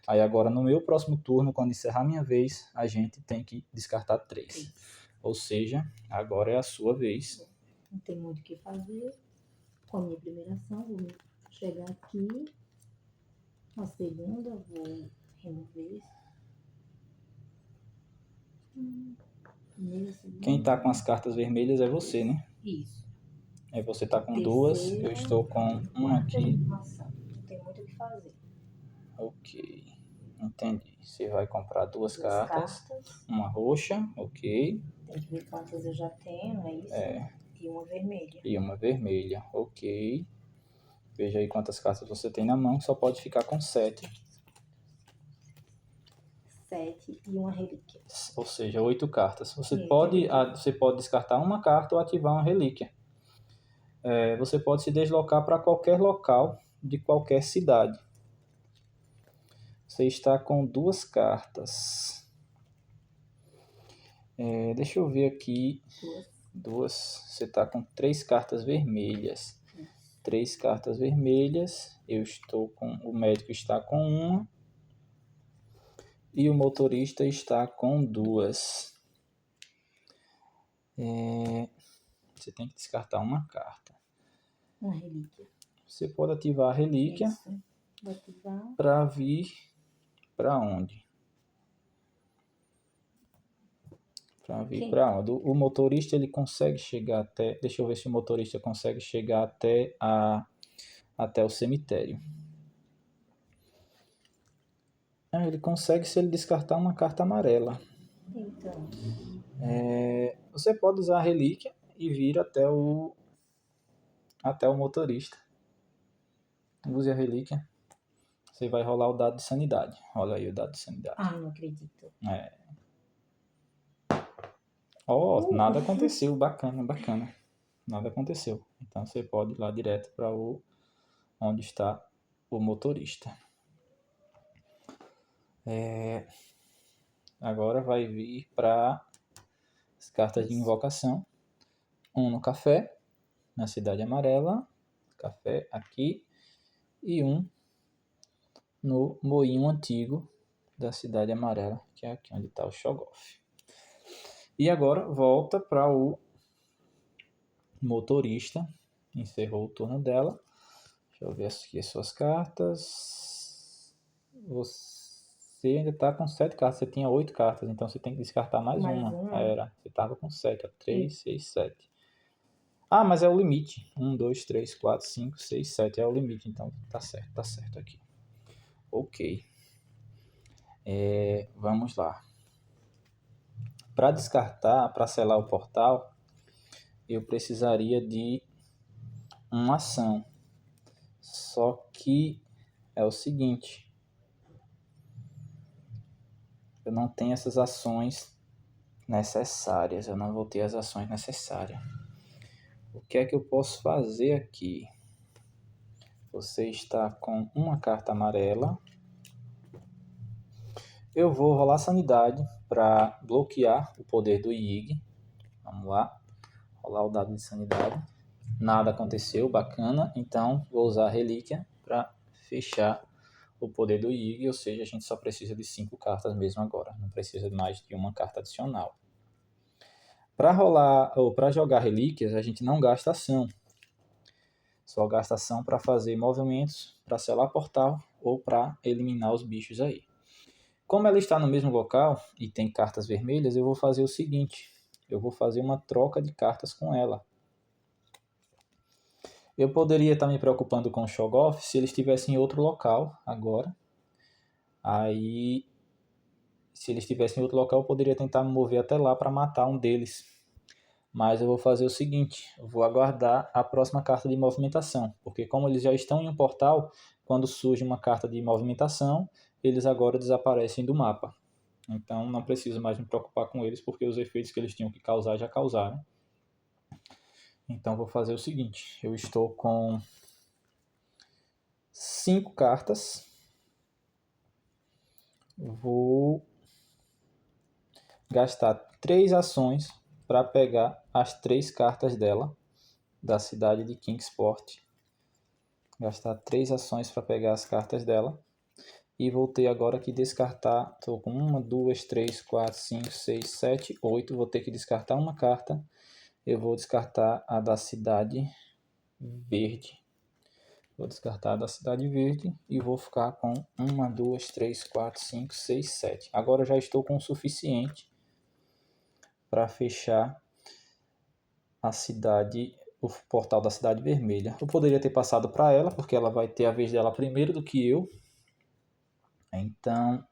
Aí agora, no meu próximo turno, quando encerrar a minha vez, a gente tem que descartar 3. Ou seja, agora é a sua vez. Não tem muito o que fazer. Com a minha primeira ação, vou chegar aqui. A segunda, vou remover. Quem está com as cartas vermelhas é você, né? Isso. Você está com 2, eu estou com uma aqui. Não tem muito o que fazer. Ok, entendi. Você vai comprar 2 cartas. Uma roxa, ok. Tem que ver quantas eu já tenho, não é isso? E uma vermelha. E uma vermelha, ok. Veja aí quantas cartas você tem na mão, só pode ficar com 7. 7 e uma relíquia. Ou seja, 8 cartas. Você pode descartar uma carta ou ativar uma relíquia. Você pode se deslocar para qualquer local de qualquer cidade. Você está com 2 cartas. Deixa eu ver aqui. 2. Você está com 3 cartas vermelhas. 3 cartas vermelhas. O médico está com 1. E o motorista está com 2. Você tem que descartar uma carta. Uma relíquia. Você pode ativar a relíquia Vou ativar. para vir para onde? Para vir Quem? para onde? O motorista ele consegue chegar até. Deixa eu ver se o motorista consegue chegar até o cemitério. Ele consegue se ele descartar uma carta amarela. Então, Você pode usar a relíquia e vir até o motorista. Use a relíquia. Você vai rolar o dado de sanidade. Olha aí o dado de sanidade. não acredito. Nada aconteceu. Bacana, bacana. Nada aconteceu. Então você pode ir lá direto para onde está o motorista. Agora vai vir para as cartas de invocação. Um no café, na Cidade Amarela. Café aqui. E um no moinho antigo da Cidade Amarela, que é aqui onde está o Shoggoth. E agora volta para o motorista. Encerrou o turno dela. Deixa eu ver aqui as suas cartas. Você ainda está com 7 cartas. Você tinha 8 cartas, então você tem que descartar mais uma. Você estava com 7. 3, 6, 7. Mas é o limite. 1, 2, 3, 4, 5, 6, 7. É o limite, então tá certo aqui. Ok. Vamos lá. Para descartar, para selar o portal, eu precisaria de uma ação. Só que é o seguinte. Eu não tenho essas ações necessárias. Eu não vou ter as ações necessárias. O que é que eu posso fazer aqui? Você está com uma carta amarela. Eu vou rolar sanidade para bloquear o poder do Yig. Vamos lá. Rolar o dado de sanidade. Nada aconteceu, bacana. Então, vou usar a relíquia para fechar o poder do Yig. Ou seja, a gente só precisa de 5 cartas mesmo agora. Não precisa de mais de uma carta adicional. Para jogar relíquias, a gente não gasta ação. Só gasta ação para fazer movimentos, para selar portal ou para eliminar os bichos aí. Como ela está no mesmo local e tem cartas vermelhas, eu vou fazer o seguinte. Eu vou fazer uma troca de cartas com ela. Eu poderia estar me preocupando com o Shoggoth se ele estivesse em outro local agora. Aí, se ele estivesse em outro local, eu poderia tentar me mover até lá para matar um deles. Mas eu vou fazer o seguinte, eu vou aguardar a próxima carta de movimentação, porque como eles já estão em um portal, quando surge uma carta de movimentação, eles agora desaparecem do mapa. Então não preciso mais me preocupar com eles, porque os efeitos que eles tinham que causar já causaram. Então vou fazer o seguinte, eu estou com 5 cartas, vou gastar 3 ações para pegar as 3 cartas dela, da cidade de Kingsport. Gastar 3 ações para pegar as cartas dela. E vou ter agora que descartar. Estou com 1, 2, 3, 4, 5, 6, 7, 8. Vou ter que descartar uma carta. Eu vou descartar a da cidade verde. Vou descartar a da cidade verde e vou ficar com 1, 2, 3, 4, 5, 6, 7. Agora já estou com o suficiente para fechar a cidade, o portal da cidade vermelha. Eu poderia ter passado para ela, porque ela vai ter a vez dela primeiro do que eu. Então,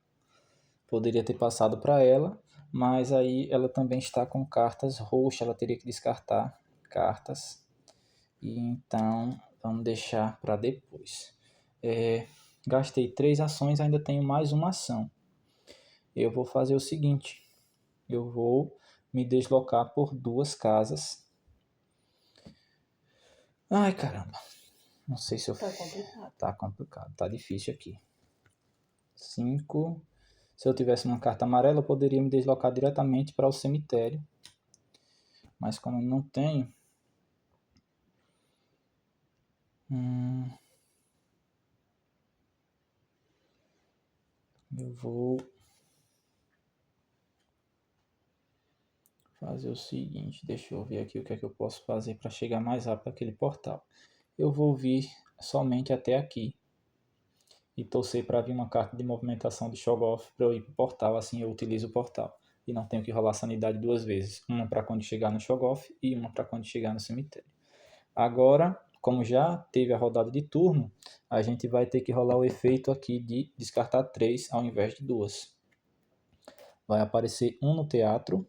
poderia ter passado para ela, mas aí ela também está com cartas roxas, ela teria que descartar cartas. E então, vamos deixar para depois. Gastei 3 ações, ainda tenho mais uma ação. Eu vou fazer o seguinte, eu vou me deslocar por 2 casas. Ai, caramba. Não sei se eu... Tá complicado. Tá complicado, tá difícil aqui. 5. Se eu tivesse uma carta amarela, eu poderia me deslocar diretamente para o cemitério. Mas como eu não tenho... eu vou fazer o seguinte. Deixa eu ver aqui o que é que eu posso fazer para chegar mais rápido àquele portal. Eu vou vir somente até aqui. E torcer para vir uma carta de movimentação de Shoggoth para eu ir para o portal. Assim eu utilizo o portal. e não tenho que rolar sanidade duas vezes. Uma para quando chegar no Cho'Gath e uma para quando chegar no cemitério. Agora, como já teve a rodada de turno, a gente vai ter que rolar o efeito aqui de descartar 3 ao invés de 2. Vai aparecer um no teatro,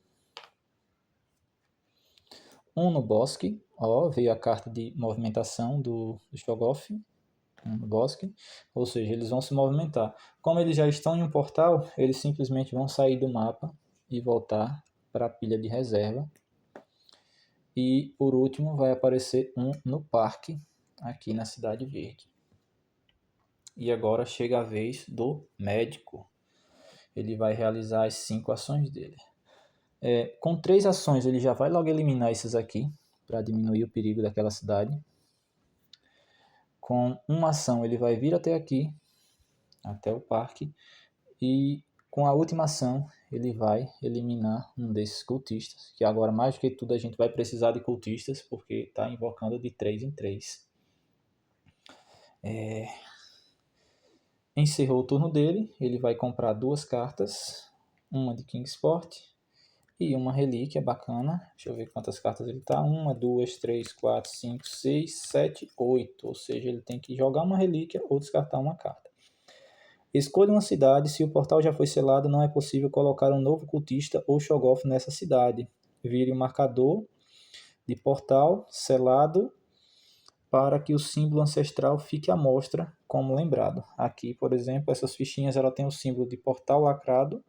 um no bosque. Ó, veio a carta de movimentação do Cho'Gath, um no bosque. Ou seja, eles vão se movimentar. Como eles já estão em um portal, eles simplesmente vão sair do mapa e voltar para a pilha de reserva. E por último vai aparecer um no parque, aqui na Cidade Verde. E agora chega a vez do médico. Ele vai realizar as 5 ações dele. Com 3 ações ele já vai logo eliminar esses aqui, para diminuir o perigo daquela cidade. Com uma ação ele vai vir até aqui, até o parque. E com a última ação ele vai eliminar um desses cultistas. Que agora mais do que tudo a gente vai precisar de cultistas, porque está invocando de 3 em 3. Encerrou o turno dele, ele vai comprar 2 cartas, uma de Kingsport e uma relíquia bacana. Deixa eu ver quantas cartas ele tá. 1, 2, 3, 4, 5, 6, 7, 8. Ou seja, ele tem que jogar uma relíquia ou descartar uma carta. Escolha uma cidade. Se o portal já foi selado, não é possível colocar um novo cultista ou Cho'Gath nessa cidade. Vire o marcador de portal selado para que o símbolo ancestral fique à mostra como lembrado. Aqui, por exemplo, essas fichinhas ela tem o símbolo de portal lacrado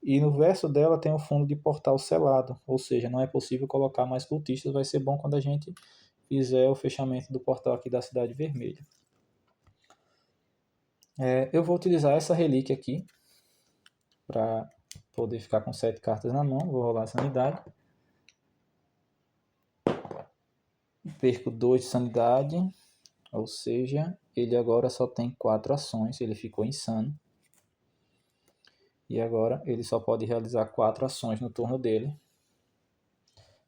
e no verso dela tem o fundo de portal selado, ou seja, não é possível colocar mais cultistas. Vai ser bom quando a gente fizer o fechamento do portal aqui da Cidade Vermelha. Eu vou utilizar essa relíquia aqui para poder ficar com 7 cartas na mão. Vou rolar a sanidade. Perco 2 de sanidade. Ou seja, ele agora só tem 4 ações, ele ficou insano. E agora ele só pode realizar 4 ações no turno dele.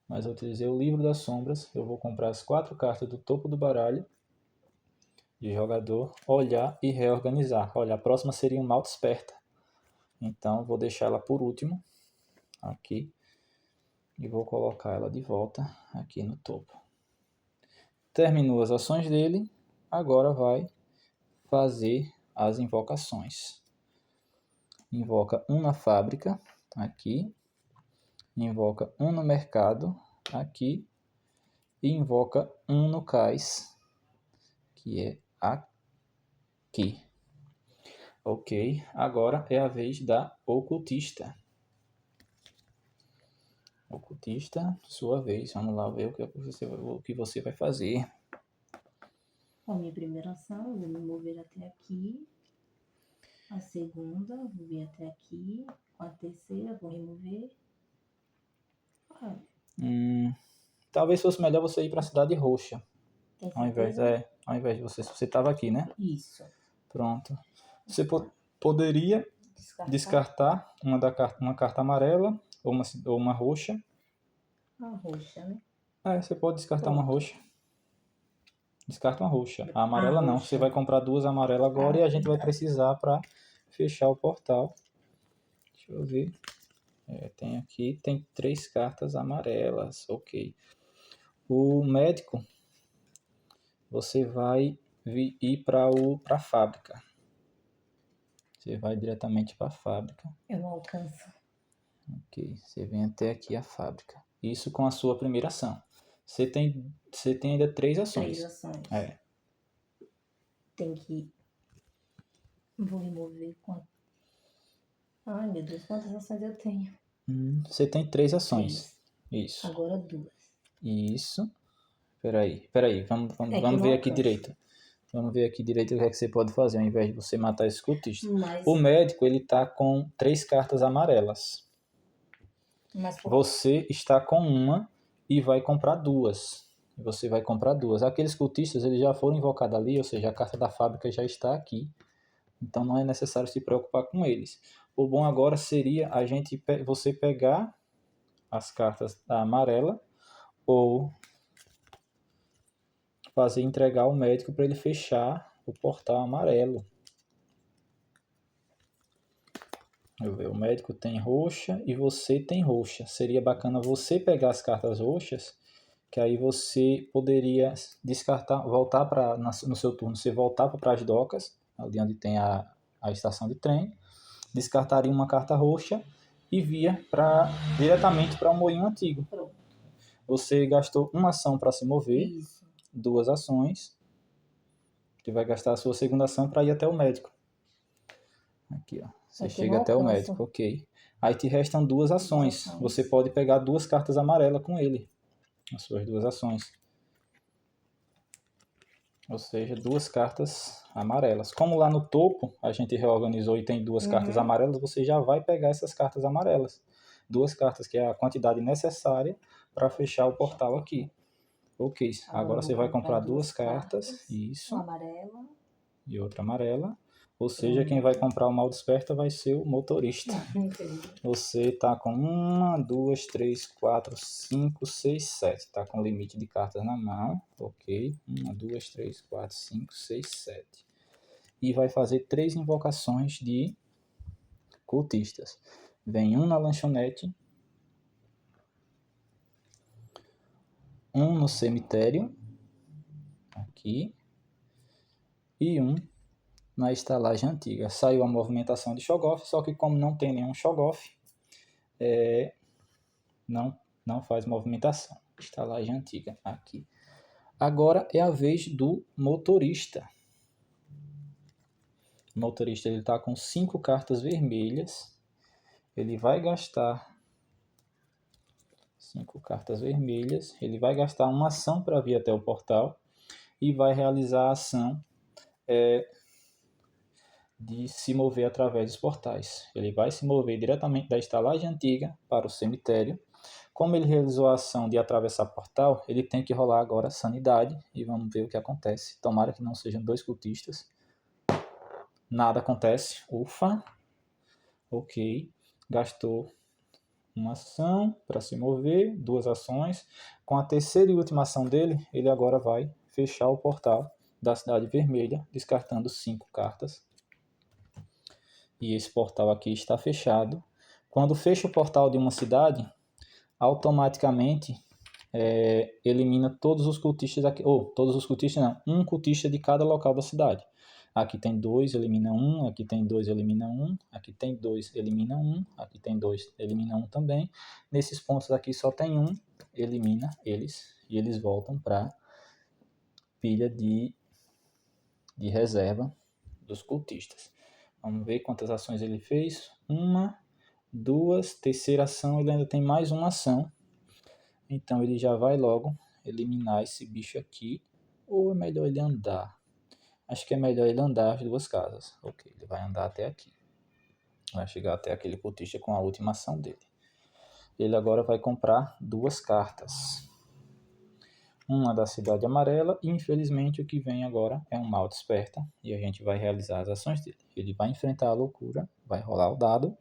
Mas eu utilizei o Livro das Sombras, eu vou comprar as 4 cartas do topo do baralho de jogador, olhar e reorganizar. Olha, a próxima seria um Mal Desperta. Então vou deixar ela por último, aqui. E vou colocar ela de volta aqui no topo. Terminou as ações dele, agora vai fazer as invocações. Invoca um na fábrica, aqui. Invoca um no mercado, aqui. E invoca um no cais, que é aqui. Ok, agora é a vez da ocultista. Ocultista, sua vez. Vamos lá ver o que você vai fazer. Com a minha primeira ação, eu vou me mover até aqui. A segunda, vou vir até aqui. Com a terceira, vou remover. Talvez fosse melhor você ir para a Cidade Roxa. Tem Ao invés de você. Se você estava aqui, né? Isso. Pronto. Você poderia descartar uma carta amarela ou uma roxa. A roxa, né? Você pode descartar Pronto. uma roxa. Descarta uma roxa. A amarela não. roxa. Você vai comprar 2 amarelas agora e a gente vai precisar para fechar o portal. Deixa eu ver. Tem 3 cartas amarelas. Ok. O médico, você vai ir para a fábrica. Você vai diretamente para a fábrica. Eu não alcanço. Ok. Você vem até aqui a fábrica. Isso com a sua primeira ação. Você tem ainda 3 ações. 3 ações. Tem que... Vou remover quanto? Ai, meu Deus, quantas ações eu tenho? Você tem 3 ações. 3. Isso. Agora 2. Isso. Peraí. Vamos ver aqui direito. Vamos ver aqui direito o que é que você pode fazer ao invés de você matar esse cultista. O médico, ele tá com 3 cartas amarelas. Você está com uma e vai comprar 2. Você vai comprar 2. Aqueles cultistas, eles já foram invocados ali, ou seja, a carta da fábrica já está aqui. Então não é necessário se preocupar com eles. O bom agora seria você pegar as cartas da amarela ou entregar ao médico para ele fechar o portal amarelo. Eu ver, o médico tem roxa e você tem roxa. Seria bacana você pegar as cartas roxas, que aí você poderia descartar, voltar para no seu turno, você voltava para as docas, ali onde tem a estação de trem, descartaria uma carta roxa e via diretamente para o moinho antigo. Pronto. Você gastou uma ação para se mover, Isso. 2 ações. Você vai gastar a sua segunda ação para ir até o médico. Aqui, ó. Você Aqui chega no até o alcance. médico, ok. Aí te restam 2 ações. Você pode pegar 2 cartas amarelas com ele. As suas 2 ações. Ou seja, 2 cartas amarelas. Como lá no topo a gente reorganizou e tem 2 cartas amarelas, você já vai pegar essas cartas amarelas. 2 cartas que é a quantidade necessária para fechar o portal aqui. Ok, agora você vai comprar 2 cartas. Isso. Uma amarela. E outra amarela. Ou seja, quem vai comprar o mal desperta vai ser o motorista. Você está com 1, 2, 3, 4, 5, 6, 7. Está com limite de cartas na mão. Ok. 1, 2, 3, 4, 5, 6, 7. E vai fazer 3 invocações de cultistas. Vem um na lanchonete. Um no cemitério. Aqui. E um na estalagem antiga. Saiu a movimentação de Cho'Gath, só que como não tem nenhum Cho'Gath, não faz movimentação. Estalagem antiga aqui. Agora é a vez do motorista. O motorista está com 5 cartas vermelhas. Ele vai gastar 5 cartas vermelhas. Ele vai gastar uma ação para vir até o portal e vai realizar a ação de se mover através dos portais. Ele vai se mover diretamente da estalagem antiga para o cemitério. Como ele realizou a ação de atravessar portal, ele tem que rolar agora sanidade e vamos ver o que acontece. Tomara que não sejam 2 cultistas. Nada acontece. Ufa. Ok. Gastou uma ação para se mover, 2 ações. Com a terceira e última ação dele, ele agora vai fechar o portal da Cidade Vermelha, descartando 5 cartas. E esse portal aqui está fechado. Quando fecha o portal de uma cidade, automaticamente elimina todos os cultistas aqui. Todos os cultistas não. Um cultista de cada local da cidade. Aqui tem 2, elimina 1. Aqui tem 2, elimina 1. Aqui tem 2, elimina 1. Aqui tem 2, elimina 1 também. Nesses pontos aqui só tem 1, elimina eles. E eles voltam para pilha de reserva dos cultistas. Vamos ver quantas ações ele fez. 1, 2, terceira ação, ele ainda tem mais uma ação. Então ele já vai logo eliminar esse bicho aqui. Ou é melhor ele andar? Acho que é melhor ele andar as 2 casas. Ok, ele vai andar até aqui. Vai chegar até aquele cultista com a última ação dele. Ele agora vai comprar 2 cartas. Uma da Cidade Amarela e infelizmente o que vem agora é um mal desperta. E a gente vai realizar as ações dele. Ele vai enfrentar a loucura, vai rolar o dado.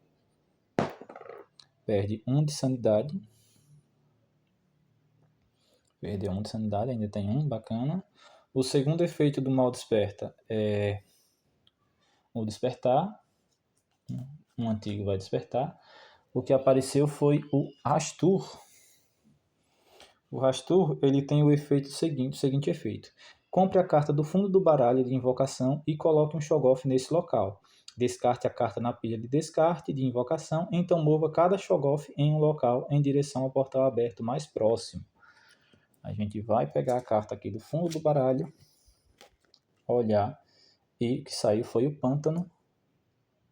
Perde 1 de sanidade. Perdeu 1 de sanidade, ainda tem 1, bacana. O segundo efeito do mal desperta é o despertar. Um antigo vai despertar. O que apareceu foi o Rastur. O Rastur ele tem o seguinte efeito. Compre a carta do fundo do baralho de invocação e coloque um Cho'Gath nesse local. Descarte a carta na pilha de descarte de invocação, então mova cada Cho'Gath em um local em direção ao portal aberto mais próximo. A gente vai pegar a carta aqui do fundo do baralho, olhar, e o que saiu foi o pântano.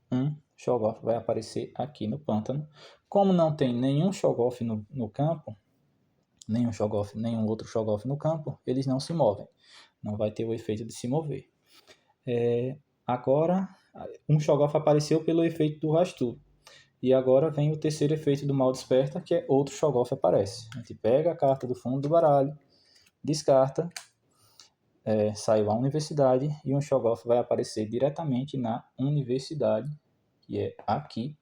Um Cho'Gath vai aparecer aqui no pântano. Como não tem nenhum Cho'Gath no campo, nenhum outro Cho'Gath no campo, eles não se movem. Não vai ter o efeito de se mover. Agora, um Cho'Gath apareceu pelo efeito do Rastur. E agora vem o terceiro efeito do mal desperta, que é outro Cho'Gath aparece. A gente pega a carta do fundo do baralho, descarta, saiu a universidade e um Cho'Gath vai aparecer diretamente na universidade, que é aqui.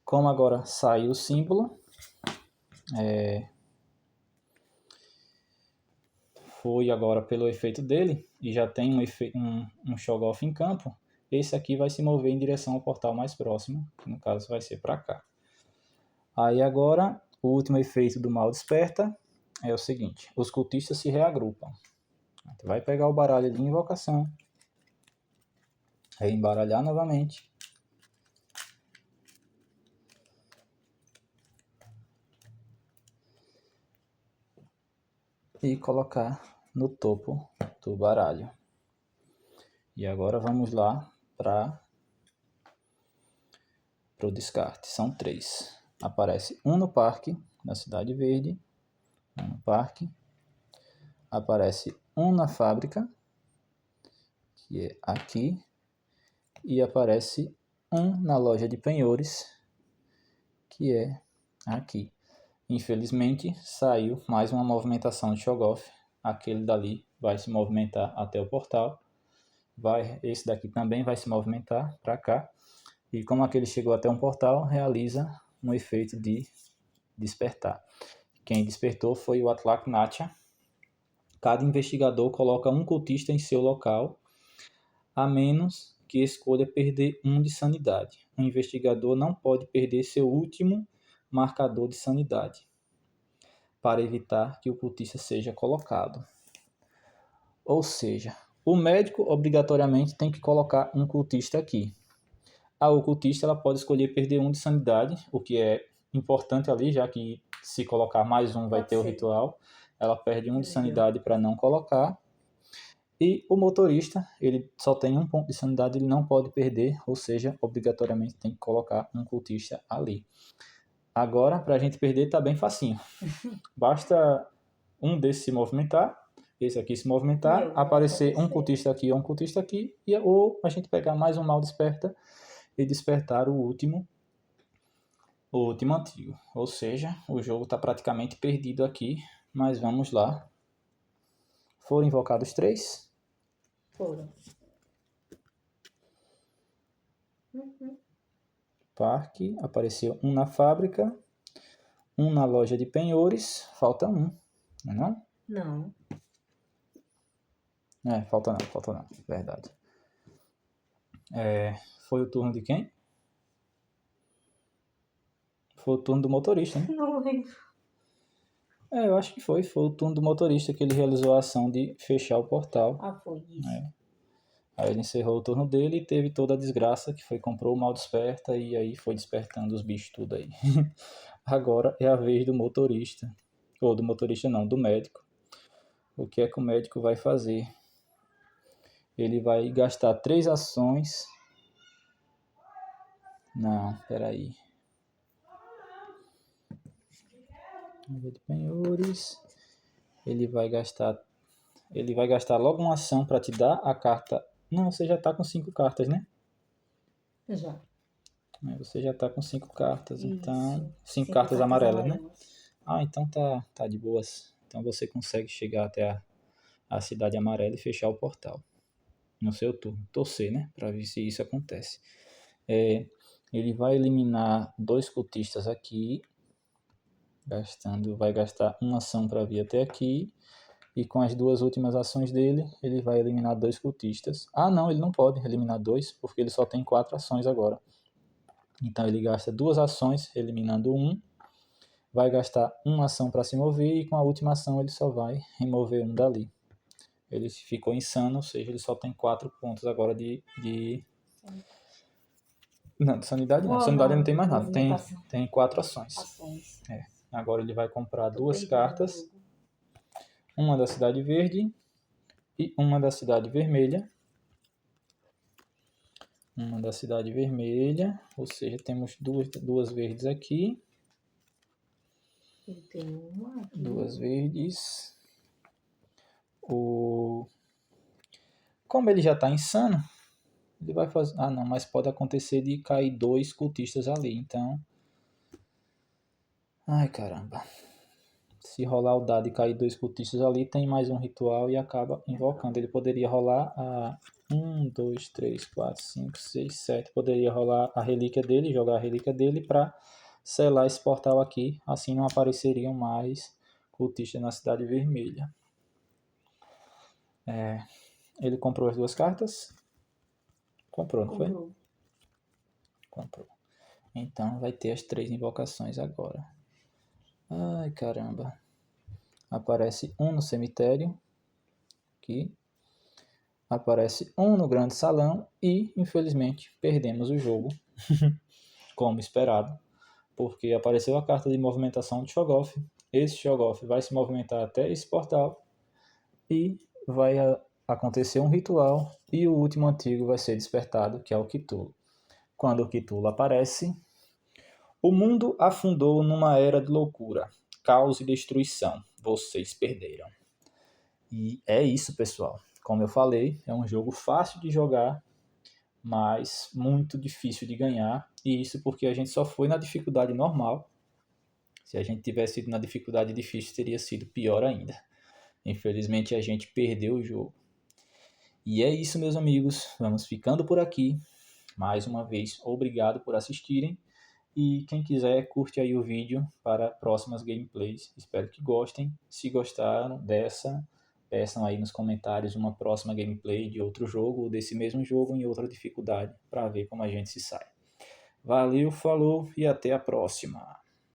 Como agora saiu o símbolo, foi agora pelo efeito dele, e já tem um Cho'Gath em campo, esse aqui vai se mover em direção ao portal mais próximo, que no caso vai ser para cá. Aí agora, o último efeito do mal desperta é o seguinte: os cultistas se reagrupam. Tu vai pegar o baralho de invocação, embaralhar novamente. E colocar no topo do baralho. E agora vamos lá para o descarte. São 3. Aparece um no parque, na Cidade Verde. Um no parque. Aparece um na fábrica, que é aqui. E aparece um na loja de penhores, que é aqui. Infelizmente, saiu mais uma movimentação de Cho'Gath. Aquele dali vai se movimentar até o portal. Esse daqui também vai se movimentar para cá. E como aquele chegou até um portal, realiza um efeito de despertar. Quem despertou foi o Atlak Natia. Cada investigador coloca um cultista em seu local, a menos que escolha perder 1 de sanidade. O investigador não pode perder seu último marcador de sanidade, para evitar que o cultista seja colocado. Ou seja, o médico obrigatoriamente tem que colocar um cultista aqui. A ocultista ela pode escolher perder 1 de sanidade, o que é importante ali, já que se colocar mais um vai ter o ritual. Ela perde 1 de sanidade para não colocar. E o motorista, ele só tem 1 ponto de sanidade, ele não pode perder, ou seja, obrigatoriamente tem que colocar um cultista ali. Agora, para a gente perder, está bem facinho. Basta um desses se movimentar, esse aqui se movimentar, aparecer um cultista aqui ou um cultista aqui, ou a gente pegar mais um mal desperta e despertar o último antigo. Ou seja, o jogo está praticamente perdido aqui, mas vamos lá. Foram invocados 3? Foram. Parque, apareceu um na fábrica, um na loja de penhores, falta um, não? Não. Falta não, verdade. Foi o turno de quem? Foi o turno do motorista, né? Não lembro. Eu acho que foi o turno do motorista que ele realizou a ação de fechar o portal. Foi isso. Aí ele encerrou o turno dele e teve toda a desgraça que foi, comprou o mal desperta e aí foi despertando os bichos tudo aí. Agora é a vez do motorista. Ou do motorista não, do médico. O que é que o médico vai fazer? Ele vai gastar 3 ações. Não, peraí. De penhores. Ele vai gastar logo uma ação para te dar a carta. Não, você já está com 5 cartas, né? Já. Você já está com 5 cartas, Isso. então 5 cartas amarelas, né? Então tá de boas. Então você consegue chegar até a cidade amarela e fechar o portal no seu turno. Torcer, né? Para ver se isso acontece. Ele vai eliminar 2 cultistas aqui, vai gastar uma ação para vir até aqui. E com as 2 últimas ações dele, ele vai eliminar 2 cultistas. Não, ele não pode eliminar 2, porque ele só tem 4 ações agora. Então ele gasta 2 ações, eliminando 1. Vai gastar 1 ação para se mover, e com a última ação ele só vai remover 1 dali. Ele ficou insano, ou seja, ele só tem 4 pontos agora de... Não, de sanidade não. Sanidade não tem mais nada. Tem 4 ações. Agora ele vai comprar 2 cartas. Uma da Cidade Verde e uma da Cidade Vermelha. Uma da Cidade Vermelha, ou seja, temos duas verdes aqui. Eu tenho uma aqui. 2 verdes. Como ele já está insano, ele vai fazer... não, mas pode acontecer de cair 2 cultistas ali, então... Ai, caramba. Se rolar o dado e cair 2 cultistas ali, tem mais um ritual e acaba invocando. Ele poderia rolar a 1, 2, 3, 4, 5, 6, 7. Poderia rolar a relíquia dele, jogar a relíquia dele para selar esse portal aqui. Assim não apareceriam mais cultistas na Cidade Vermelha. Ele comprou as 2 cartas. Comprou, não foi? Comprou. Comprou. Então vai ter as 3 invocações agora. Ai, caramba. Aparece um no cemitério. Aqui. Aparece um no grande salão e, infelizmente, perdemos o jogo, como esperado, porque apareceu a carta de movimentação de Cho'Gath. Esse Cho'Gath vai se movimentar até esse portal e vai acontecer um ritual e o último antigo vai ser despertado, que é o Cthulhu. Quando o Cthulhu aparece, o mundo afundou numa era de loucura, caos e destruição. Vocês perderam. E é isso, pessoal. Como eu falei, é um jogo fácil de jogar, mas muito difícil de ganhar. E isso porque a gente só foi na dificuldade normal. Se a gente tivesse ido na dificuldade difícil, teria sido pior ainda. Infelizmente, a gente perdeu o jogo. E é isso, meus amigos. Vamos ficando por aqui. Mais uma vez, obrigado por assistirem. E quem quiser, curte aí o vídeo para próximas gameplays. Espero que gostem. Se gostaram dessa, peçam aí nos comentários uma próxima gameplay de outro jogo ou desse mesmo jogo em outra dificuldade para ver como a gente se sai. Valeu, falou e até a próxima.